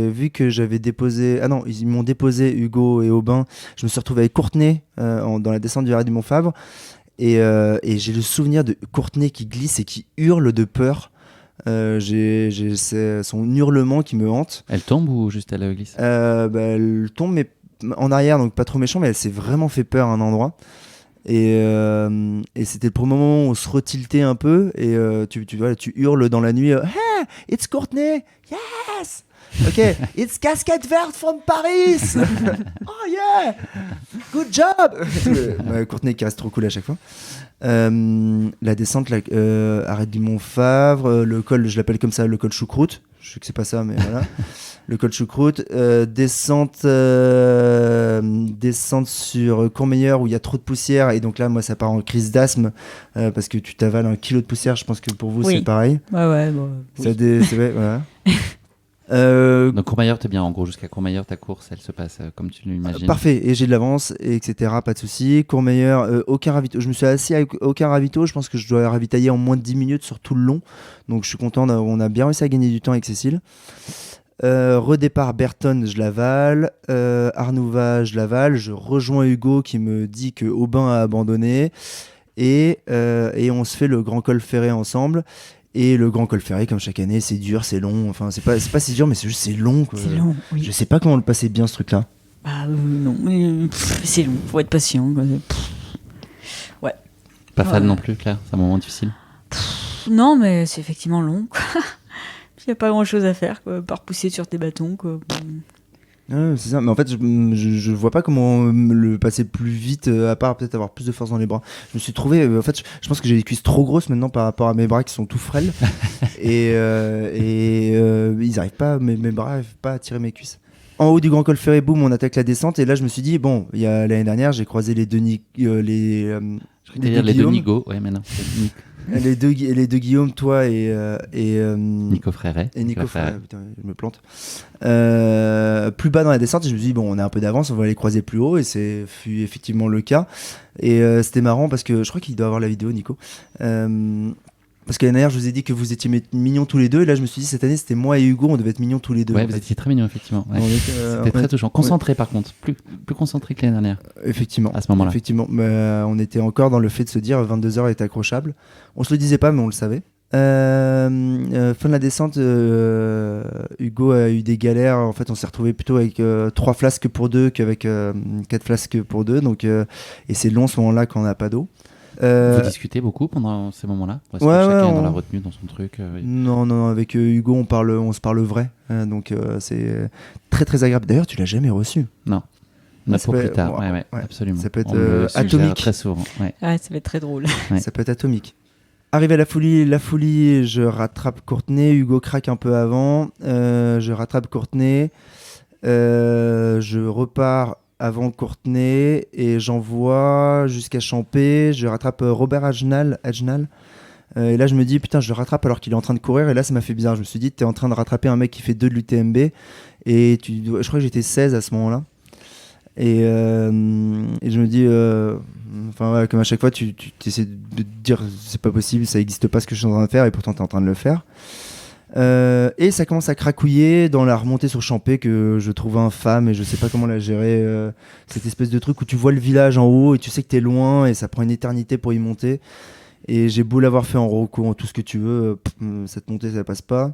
S2: vu que j'avais déposé. Ah non, ils m'ont déposé Hugo et Aubin. Je me suis retrouvé avec Courtenay dans la descente du Arrêt du Montfav. Et j'ai le souvenir de Courtenay qui glisse et qui hurle de peur. C'est son hurlement qui me hante.
S1: Elle tombe ou juste elle glisse?
S2: Elle tombe, mais en arrière, donc pas trop méchant, mais elle s'est vraiment fait peur à un endroit. Et c'était pour le moment où on se retiltait un peu et tu hurles dans la nuit Hey, it's Courtenay, yes, ok, it's Cascade Verte from Paris. Oh yeah, good job. Courtenay qui reste trop cool à chaque fois. La descente, arrête du Montfavre, le col, je l'appelle comme ça, le col choucroute. Je sais que c'est pas ça, mais voilà. Le col choucroute, descente sur Courmayeur où il y a trop de poussière et donc là moi ça part en crise d'asthme parce que tu t'avales 1 kilo de poussière. Je pense que pour vous c'est pareil.
S3: Ouais, bon,
S2: c'est vrai, voilà.
S1: Donc Courmayeur, t'es bien en gros jusqu'à Courmayeur, ta course elle se passe comme tu l'imagines.
S2: Parfait, et j'ai de l'avance, etc. Pas de souci. Courmayeur, aucun ravito. Je me suis assis avec aucun ravito. Je pense que je dois ravitailler en moins de 10 minutes sur tout le long. Donc je suis content, on a bien réussi à gagner du temps avec Cécile. Redépart Berton, je l'avale. Arnouva, je l'avale. Je rejoins Hugo qui me dit que Aubin a abandonné. Et on se fait le grand col ferré ensemble. Et le grand col ferré, comme chaque année, c'est dur, c'est long. Enfin, c'est pas si dur, mais c'est juste c'est long, quoi.
S3: C'est long, oui.
S2: Je sais pas comment le passer bien ce truc-là.
S3: Non, mais c'est long. Faut être patient. Ouais.
S1: Pas fan non plus, Claire. C'est un moment difficile.
S3: Non, mais c'est effectivement long. Il n'y a pas grand-chose à faire, quoi, par pousser sur tes bâtons, quoi.
S2: C'est ça, mais en fait je vois pas comment le passer plus vite à part peut-être avoir plus de force dans les bras. Je me suis trouvé en fait je pense que j'ai les cuisses trop grosses maintenant par rapport à mes bras qui sont tout frêles et ils arrivent pas, mes bras arrivent pas à tirer mes cuisses. En haut du grand col ferré, boum, on attaque la descente et là je me suis dit bon, il y a l'année dernière j'ai croisé les deux
S1: les deux Nigo, ouais maintenant.
S2: Les deux Guillaume, toi et
S1: Nico Fréret.
S2: Et Nico Fréret, putain, je me plante. Plus bas dans la descente, je me suis dit, bon, on a un peu d'avance, on va aller croiser plus haut, et c'est fut effectivement le cas. Et c'était marrant parce que je crois qu'il doit avoir la vidéo, Nico. Parce que l'année dernière, je vous ai dit que vous étiez mignons tous les deux, et là, je me suis dit, cette année, c'était moi et Hugo, on devait être mignons tous les deux.
S1: Ouais, vous étiez très mignons, effectivement. Ouais. C'était très touchant. Concentré, par contre. Plus concentré que l'année dernière.
S2: Effectivement.
S1: À ce moment-là.
S2: Effectivement. Mais, on était encore dans le fait de se dire 22h est accrochable. On se le disait pas, mais on le savait. Fin de la descente, Hugo a eu des galères. En fait, on s'est retrouvé plutôt avec 3 flasques pour 2 qu'avec 4 flasques pour 2. Donc, et c'est long ce moment-là quand on n'a pas d'eau.
S1: Vous discutez beaucoup pendant ces moments-là? Parce que chacun est dans la retenue, dans son truc.
S2: Non, avec Hugo, on se parle vrai. Donc, c'est très très agréable. D'ailleurs, tu l'as jamais reçu?
S1: Non. Pour plus tard, ouais, absolument.
S2: Ça peut être atomique.
S1: Très souvent.
S3: Ouais, ça va être très drôle.
S2: Ouais. Ça peut être atomique. Arrivé à la folie, je rattrape Courtenay. Hugo craque un peu avant. Je rattrape Courtenay. Je repars avant Courtenay et j'envoie jusqu'à Champé. Je rattrape Robert Agenal. Et là, je me dis, putain, je le rattrape alors qu'il est en train de courir. Et là, ça m'a fait bizarre. Je me suis dit, t'es en train de rattraper un mec qui fait 2 de l'UTMB. Et je crois que j'étais 16 à ce moment-là. Et je me dis, comme à chaque fois, tu essaies de te dire, c'est pas possible, ça n'existe pas ce que je suis en train de faire. Et pourtant, t'es en train de le faire. Et ça commence à cracouiller dans la remontée sur Champé que je trouve infâme et je sais pas comment la gérer, cette espèce de truc où tu vois le village en haut et tu sais que t'es loin et ça prend une éternité pour y monter et j'ai beau l'avoir fait en recours, en tout ce que tu veux, cette montée ça passe pas.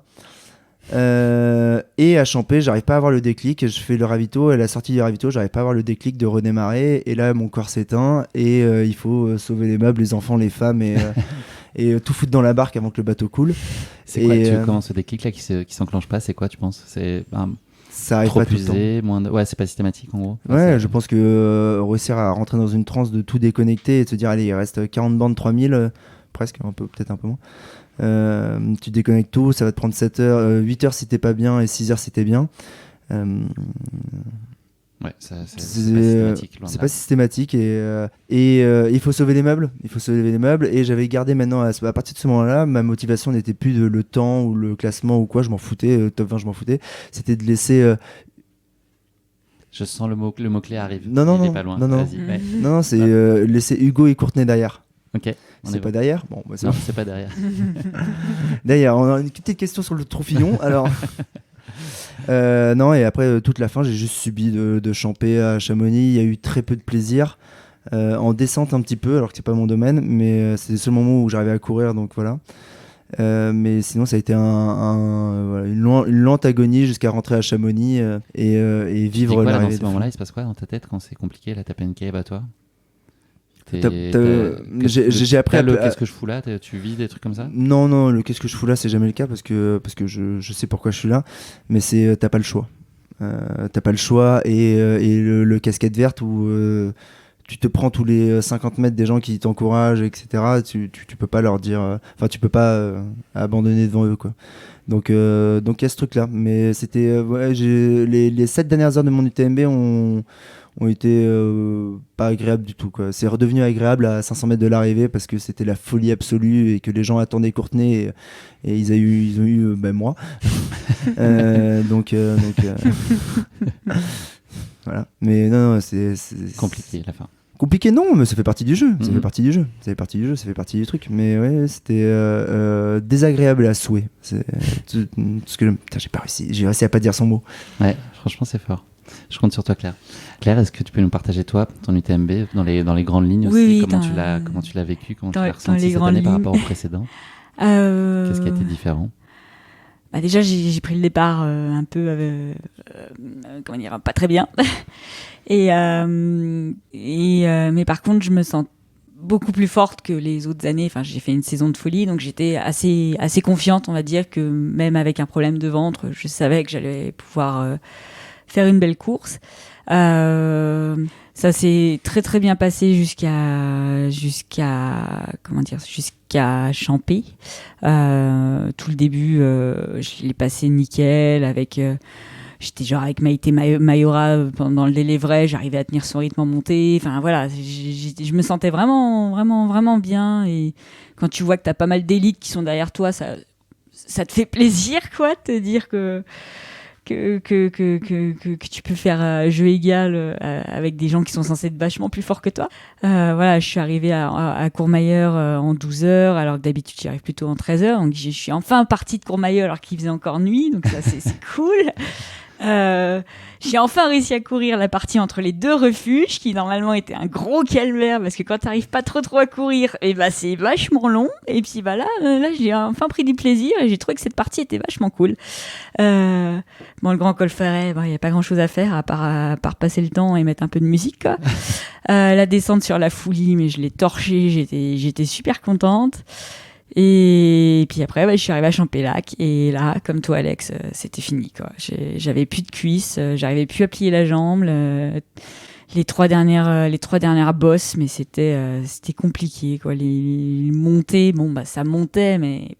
S2: Et à Champé, j'arrive pas à avoir le déclic. Je fais le ravito, et à la sortie du ravito, j'arrive pas à avoir le déclic de redémarrer. Et là, mon corps s'éteint et il faut sauver les meubles, les enfants, les femmes et tout foutre dans la barque avant que le bateau coule.
S1: C'est quoi, comment ce déclic là qui s'enclenche pas, c'est quoi tu penses? C'est
S2: ça arrive
S1: trop
S2: pas tout le temps.
S1: usé, ouais, c'est pas systématique en gros.
S2: Ouais, je pense que réussir à rentrer dans une transe de tout déconnecter et de se dire allez, il reste 40 bandes, 3000, presque, peut-être un peu moins. Tu déconnectes tout, ça va te prendre 7 heures, 8 heures si t'es pas bien et 6 heures si t'es bien.
S1: Ouais, c'est pas systématique.
S2: C'est pas systématique et il faut sauver les meubles. Il faut sauver les meubles et j'avais gardé maintenant à partir de ce moment-là, ma motivation n'était plus le temps ou le classement ou quoi, je m'en foutais, top 20 je m'en foutais. C'était de laisser.
S1: Je sens le mot-clé arrive.
S2: Non,
S1: il est pas loin.
S2: non.
S1: Vas-y, ouais.
S2: Non, c'est laisser Hugo et Courtenay derrière.
S1: Ok.
S2: C'est pas derrière. Bon, bah,
S1: Non, c'est pas derrière.
S2: Derrière. On a une petite question sur le Trophillon. Alors. Non, et après toute la fin j'ai juste subi de Champé à Chamonix. Il y a eu très peu de plaisir, en descente un petit peu alors que c'est pas mon domaine, mais c'est le seul moment où j'arrivais à courir, donc voilà. Mais sinon ça a été voilà, une lente agonie jusqu'à rentrer à Chamonix et vivre
S1: quoi, là,
S2: l'arrivée
S1: dans ce moment-là, il se passe quoi dans ta tête quand c'est compliqué là, t'as pas une cave à toi?
S2: J'ai appris
S1: qu'est-ce que je fous là, tu vis des trucs comme ça?
S2: Non, le qu'est-ce que je fous là, c'est jamais le cas parce que je sais pourquoi je suis là, mais c'est t'as pas le choix. T'as pas le choix et le casquette verte où tu te prends tous les 50 mètres des gens qui t'encouragent, etc. Tu peux pas leur dire, enfin tu peux pas abandonner devant eux quoi. Donc il y a ce truc là, mais c'était ouais, les 7 dernières heures de mon UTMB ont été pas agréables du tout quoi. C'est redevenu agréable à 500 mètres de l'arrivée parce que c'était la folie absolue et que les gens attendaient Courtenay et ils ont eu moi. Donc voilà. Mais non, c'est
S1: compliqué la fin.
S2: Compliqué non, mais ça fait partie du jeu. Ça fait partie du jeu. Ça fait partie du truc. Mais ouais, c'était désagréable à souhait. C'est parce que j'ai pas réussi. J'ai réussi à pas dire son mot.
S1: Ouais, franchement c'est fort. Je compte sur toi, Claire. Claire, est-ce que tu peux nous partager, toi, ton UTMB dans les grandes lignes aussi,
S3: oui,
S1: comment tu l'as vécu, comment tu l'as ressenti
S3: les
S1: cette année
S3: lignes.
S1: par rapport au précédent? Qu'est-ce qui a été différent?
S3: Bah déjà, j'ai pris le départ un peu, comment dire, pas très bien. Mais par contre, je me sens beaucoup plus forte que les autres années. Enfin, j'ai fait une saison de folie, donc j'étais assez confiante, on va dire, que même avec un problème de ventre, je savais que j'allais pouvoir faire une belle course. Ça s'est très très bien passé jusqu'à Champé. Tout le début, je l'ai passé nickel avec. J'étais genre avec Maïté Mayora pendant le délai vrai, j'arrivais à tenir son rythme en montée. Enfin voilà, je me sentais vraiment bien. Et quand tu vois que t'as pas mal d'élites qui sont derrière toi, ça te fait plaisir quoi, de te dire que tu peux faire jeu égal avec des gens qui sont censés être vachement plus forts que toi. Voilà, je suis arrivée à Courmayeur en 12 heures, alors que d'habitude j'y arrive plutôt en 13 heures. Donc je suis enfin partie de Courmayeur alors qu'il faisait encore nuit, donc ça c'est cool. J'ai enfin réussi à courir la partie entre les deux refuges qui normalement était un gros calvaire parce que quand t'arrives pas trop à courir et bah c'est vachement long et puis bah là j'ai enfin pris du plaisir et j'ai trouvé que cette partie était vachement cool. Bon, le Grand Col Ferret, il y a pas grand chose à faire à part passer le temps et mettre un peu de musique quoi. La descente sur la Foulie, mais je l'ai torchée, j'étais super contente. Et puis après, je suis arrivée à Champélac et là, comme toi, Alex, c'était fini quoi. J'avais plus de cuisses, j'arrivais plus à plier la jambe. Les trois dernières bosses, mais c'était compliqué quoi. Les montées, ça montait, mais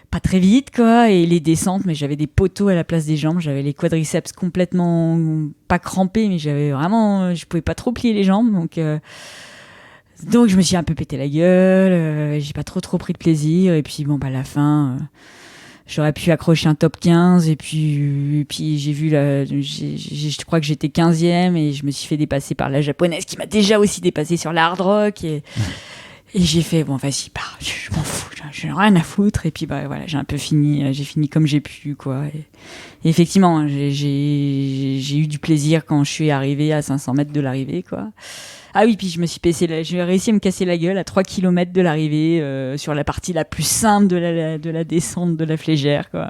S3: pas très vite quoi. Et les descentes, mais j'avais des poteaux à la place des jambes, j'avais les quadriceps complètement pas crampés, mais je pouvais pas trop plier les jambes, donc je me suis un peu pété la gueule, j'ai pas trop pris de plaisir et puis la fin j'aurais pu accrocher un top 15 et puis j'ai vu je crois que j'étais 15e et je me suis fait dépasser par la japonaise qui m'a déjà aussi dépassé sur la hard rock et j'ai fait vas-y je m'en fous, j'ai rien à foutre et puis voilà, j'ai un peu fini, j'ai fini comme j'ai pu quoi et effectivement j'ai eu du plaisir quand je suis arrivée à 500 mètres de l'arrivée quoi. Ah oui, puis j'ai réussi à me casser la gueule à 3 km de l'arrivée, sur la partie la plus simple de la descente de la Flégère, quoi.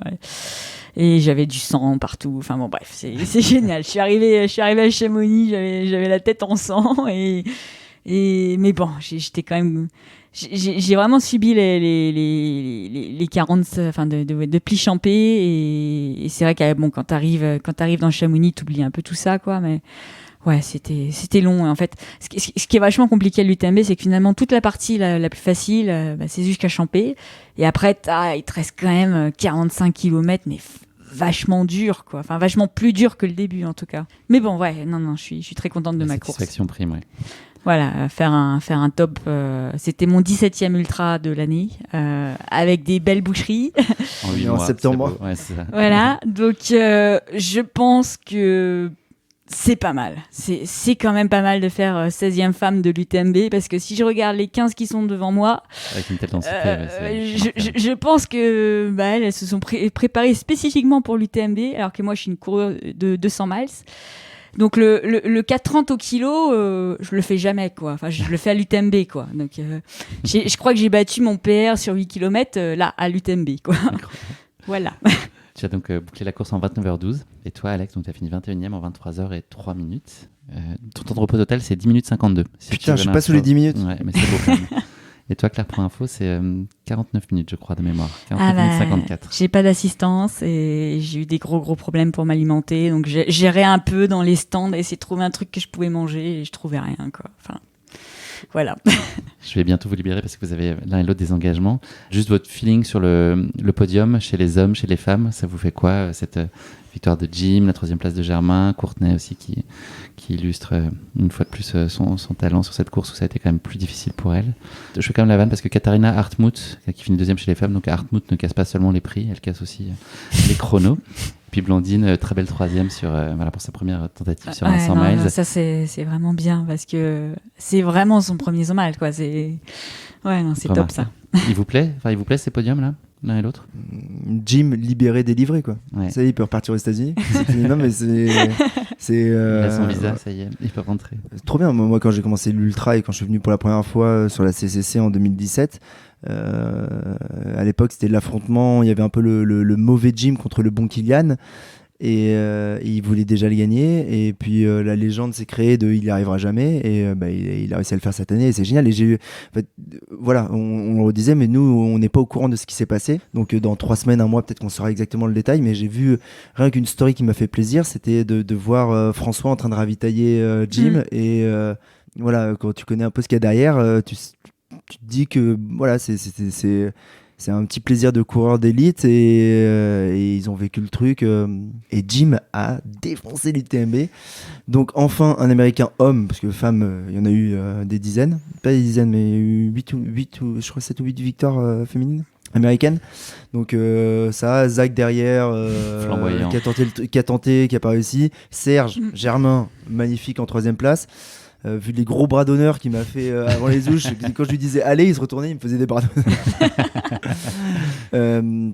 S3: Et j'avais du sang partout. Enfin bon, bref, c'est génial. Je suis arrivée à Chamonix, j'avais la tête en sang mais bon, j'étais quand même. J'ai vraiment subi les 40 de plis champés et c'est vrai que bon, quand t'arrives dans Chamonix, t'oublies un peu tout ça, quoi. Mais ouais, c'était long. En fait, ce qui est vachement compliqué à l'UTMB, c'est que finalement toute la partie la plus facile, c'est jusqu'à Champé. Et après, il te reste quand même 45 km, mais vachement dur, quoi. Enfin, vachement plus dur que le début, en tout cas. Mais bon, ouais, non, je suis très contente de ma course.
S1: Satisfaction prime, ouais.
S3: Voilà, faire un top. C'était mon 17e ultra de l'année, avec des belles boucheries.
S1: En
S2: septembre.
S1: Ouais, c'est ça.
S3: Voilà, donc je pense que c'est pas mal. C'est quand même pas mal de faire 16e femme de l'UTMB, parce que si je regarde les 15 qui sont devant moi,
S1: avec une telle densité,
S3: je pense que elles se sont préparées spécifiquement pour l'UTMB, alors que moi je suis une coureuse de 200 miles. Donc le 4,30 au kilo, je le fais jamais, quoi. Enfin, je le fais à l'UTMB, quoi. Donc je crois que j'ai battu mon PR sur 8 km là à l'UTMB, quoi. Voilà.
S1: Tu as donc bouclé la course en 29h12 et toi, Alex, donc tu as fini 21e en 23h03 minutes. Ton temps de repos total, c'est 10 minutes 52.
S2: Putain, je suis pas sous les 10 minutes.
S1: Ouais, mais c'est beau quand même. Et toi, Claire, pour info, c'est 49 minutes, je crois, de mémoire. 49 minutes 54.
S3: J'ai pas d'assistance et j'ai eu des gros problèmes pour m'alimenter. Donc, j'ai géré un peu dans les stands et essayé de trouver un truc que je pouvais manger et je trouvais rien, quoi. Enfin, voilà.
S1: Je vais bientôt vous libérer parce que vous avez l'un et l'autre des engagements. Juste votre feeling sur le podium, chez les hommes, chez les femmes, ça vous fait quoi, cette victoire de Jim, la 3e place de Germain, Courtenay aussi qui illustre une fois de plus son talent sur cette course où ça a été quand même plus difficile pour elle. Je fais quand même la vanne parce que Katharina Hartmut, qui finit 2e chez les femmes, donc Hartmut ne casse pas seulement les prix, elle casse aussi les chronos. Puis Blandine, très belle 3e pour sa première tentative sur 100 miles.
S3: Non, ça c'est vraiment bien parce que c'est vraiment son premier 100 miles, quoi. C'est top, ça.
S1: Il vous plaît ces podiums là, l'un et l'autre?
S2: Jim libéré, délivré, quoi.
S1: Ouais.
S2: Ça y est, il peut repartir aux États-Unis. Non, mais c'est
S1: il a son visa, ça y est, il peut rentrer.
S2: Trop bien. Moi, quand j'ai commencé l'ultra et quand je suis venu pour la première fois sur la CCC en 2017, à l'époque, c'était de l'affrontement. Il y avait un peu le mauvais Jim contre le bon Kylian. Et il voulait déjà le gagner, et puis la légende s'est créée de il n'y arrivera jamais, et il a réussi à le faire cette année, et c'est génial. Et j'ai eu, en fait, voilà, on le redisait, mais nous on n'est pas au courant de ce qui s'est passé, donc dans 3 semaines, un mois, peut-être qu'on saura exactement le détail, mais j'ai vu rien qu'une story qui m'a fait plaisir, c'était de voir François en train de ravitailler Jim, et voilà, quand tu connais un peu ce qu'il y a derrière, tu te dis que voilà, c'est un petit plaisir de coureur d'élite, et ils ont vécu le truc, et Jim a défoncé l'UTMB. Donc enfin un Américain homme, parce que femmes, il y en a eu des dizaines, pas des dizaines, mais il y a eu 8 ou je crois 7 ou 8 victoires féminines américaines. Donc ça, Zach derrière, qui a pas réussi. Serge Germain, magnifique en 3e place. Vu les gros bras d'honneur qu'il m'a fait avant les ouches, quand je lui disais allez, il se retournait, il me faisait des bras d'honneur.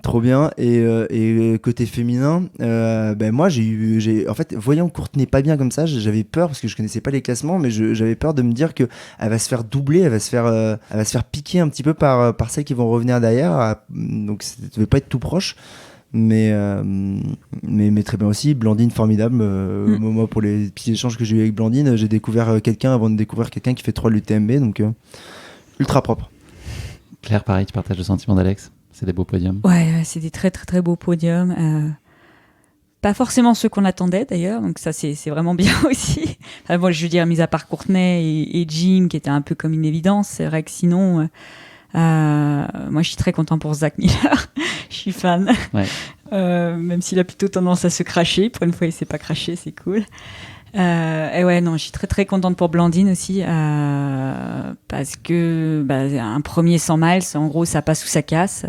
S2: Trop bien. Et côté féminin, moi en fait, voyant Courtenay pas bien comme ça, j'avais peur parce que je connaissais pas les classements, mais j'avais peur de me dire que elle va se faire doubler, elle va se faire piquer un petit peu par celles qui vont revenir derrière. Donc ça devait pas être tout proche. Mais très bien aussi. Blandine, formidable. Moi, pour les petits échanges que j'ai eu avec Blandine, j'ai découvert quelqu'un avant de découvrir quelqu'un qui fait 3 de l'UTMB, donc ultra propre.
S1: Claire, pareil, tu partages le sentiment d'Alex? C'est des beaux podiums?
S3: Ouais, c'est des très très beaux podiums. Pas forcément ceux qu'on attendait d'ailleurs, donc ça c'est vraiment bien aussi. Enfin, bon, je veux dire, mis à part Courtenay et Jim, qui était un peu comme une évidence, c'est vrai que sinon... moi je suis très content pour Zach Miller. Je suis fan,
S1: ouais.
S3: Même s'il a plutôt tendance à se cracher. Pour une fois il s'est pas craché, c'est cool. Et ouais, non, je suis très très contente pour Blandine aussi, parce que un premier 100 miles, en gros ça passe ou ça casse,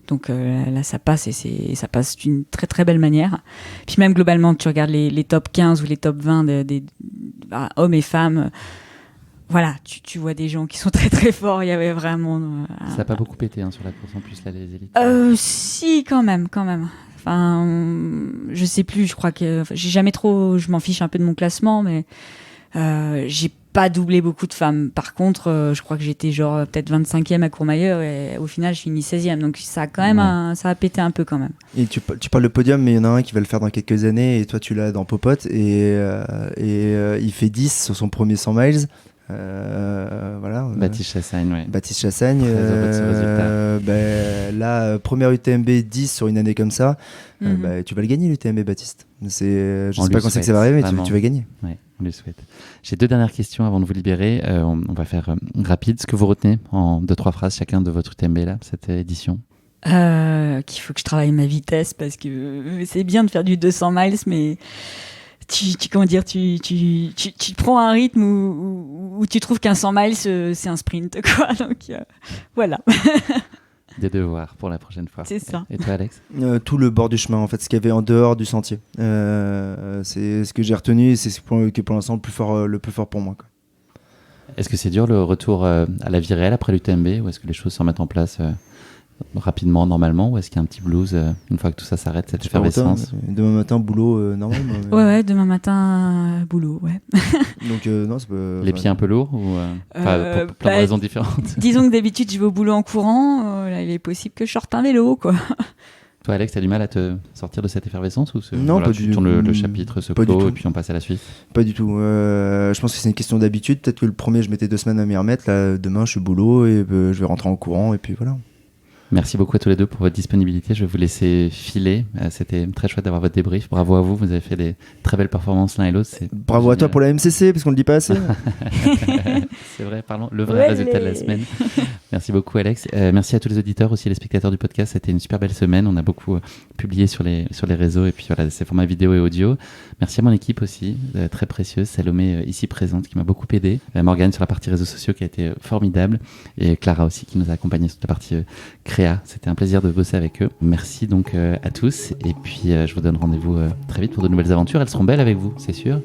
S3: donc là ça passe, et ça passe d'une très très belle manière. Puis même globalement, tu regardes les top 15 ou les top 20 des hommes et femmes, voilà, tu vois des gens qui sont très très forts. Il y avait vraiment...
S1: ça n'a pas beaucoup pété sur la course en plus, là, les élites.
S3: Si, quand même. Enfin, je sais plus, je crois que... je m'en fiche un peu de mon classement, mais j'ai pas doublé beaucoup de femmes. Par contre, je crois que j'étais genre peut-être 25e à Courmayeur et au final je finis 16e. Donc ça a quand même ça a pété un peu quand même.
S2: Et tu parles de podium, mais il y en a un qui va le faire dans quelques années et toi tu l'as dans Popote et il fait 10 sur son premier 100 miles. Voilà.
S1: Baptiste Chassagne, ouais.
S2: Baptiste Chassagne.
S1: Très heureux de ce résultat.
S2: Là, première UTMB 10 sur une année comme ça, tu vas le gagner l'UTMB, Baptiste. Je sais pas quand c'est que ça va arriver, mais tu vas gagner.
S1: Ouais, on lui souhaite. J'ai 2 dernières questions avant de vous libérer. On va faire rapide. Ce que vous retenez en 2-3 phrases chacun de votre UTMB là, cette édition.
S3: Qu'il faut que je travaille ma vitesse parce que c'est bien de faire du 200 miles, mais tu prends un rythme où tu trouves qu'un 100 miles c'est un sprint, quoi. Donc voilà.
S1: Des devoirs pour la prochaine fois.
S3: C'est ça.
S1: Et toi, Alex?
S2: Tout le bord du chemin, en fait, ce qu'il y avait en dehors du sentier. C'est ce que j'ai retenu et c'est ce qui est pour l'instant le plus fort pour moi, quoi.
S1: Est-ce que c'est dur le retour à la vie réelle après l'UTMB ou est-ce que les choses se remettent en place rapidement, normalement, ou est-ce qu'il y a un petit blues une fois que tout ça s'arrête, cette effervescence?
S2: Demain matin, boulot normal.
S3: Ouais, demain matin, boulot, ouais.
S2: Donc, non, c'est pas...
S1: Les pieds un peu lourds ou pour plein de raisons différentes?
S3: Disons que d'habitude, je vais au boulot en courant. Là, il est possible que je sorte un vélo, quoi.
S1: Toi, Alex, t'as du mal à te sortir de cette effervescence ou
S2: non, pas
S1: tu
S2: du
S1: tournes le chapitre, se clôt et puis on passe à la suite?
S2: Pas du tout. Je pense que c'est une question d'habitude. Peut-être que le premier, je mettais 2 semaines à m'y remettre. Là, demain, je suis au boulot et je vais rentrer en courant et puis voilà.
S1: Merci beaucoup à tous les deux pour votre disponibilité. Je vais vous laisser filer. C'était très chouette d'avoir votre débrief. Bravo à vous. Vous avez fait des très belles performances l'un et l'autre.
S2: Bravo génial. À toi pour la MCC, parce qu'on ne le dit pas assez.
S1: C'est vrai, parlons. Le vrai résultat de la semaine. Merci beaucoup, Alex. Merci à tous les auditeurs, aussi les spectateurs du podcast. C'était une super belle semaine. On a beaucoup publié sur les réseaux et puis voilà, ces formats vidéo et audio. Merci à mon équipe aussi, très précieuse. Salomé, ici présente, qui m'a beaucoup aidé. Morgane sur la partie réseaux sociaux qui a été formidable. Et Clara aussi qui nous a accompagnés sur la partie créa. C'était un plaisir de bosser avec eux. Merci donc à tous. Et puis je vous donne rendez-vous très vite pour de nouvelles aventures. Elles seront belles avec vous, c'est sûr.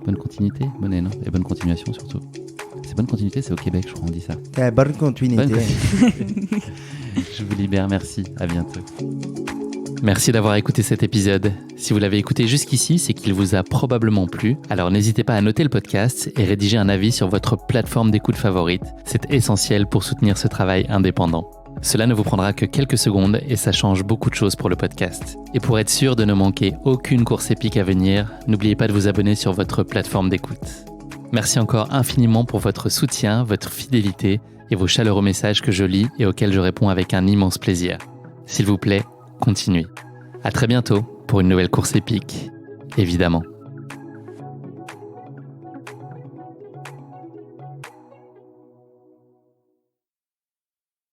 S1: Bonne continuité, bonne année, et bonne continuation surtout. C'est bonne continuité, c'est au Québec, je crois, on dit ça.
S2: Bonne continuité.
S1: Je vous libère, merci. À bientôt. Merci d'avoir écouté cet épisode. Si vous l'avez écouté jusqu'ici, c'est qu'il vous a probablement plu. Alors n'hésitez pas à noter le podcast et rédiger un avis sur votre plateforme d'écoute favorite. C'est essentiel pour soutenir ce travail indépendant. Cela ne vous prendra que quelques secondes et ça change beaucoup de choses pour le podcast. Et pour être sûr de ne manquer aucune course épique à venir, n'oubliez pas de vous abonner sur votre plateforme d'écoute. Merci encore infiniment pour votre soutien, votre fidélité et vos chaleureux messages que je lis et auxquels je réponds avec un immense plaisir. S'il vous plaît, continuez. À très bientôt pour une nouvelle course épique, évidemment.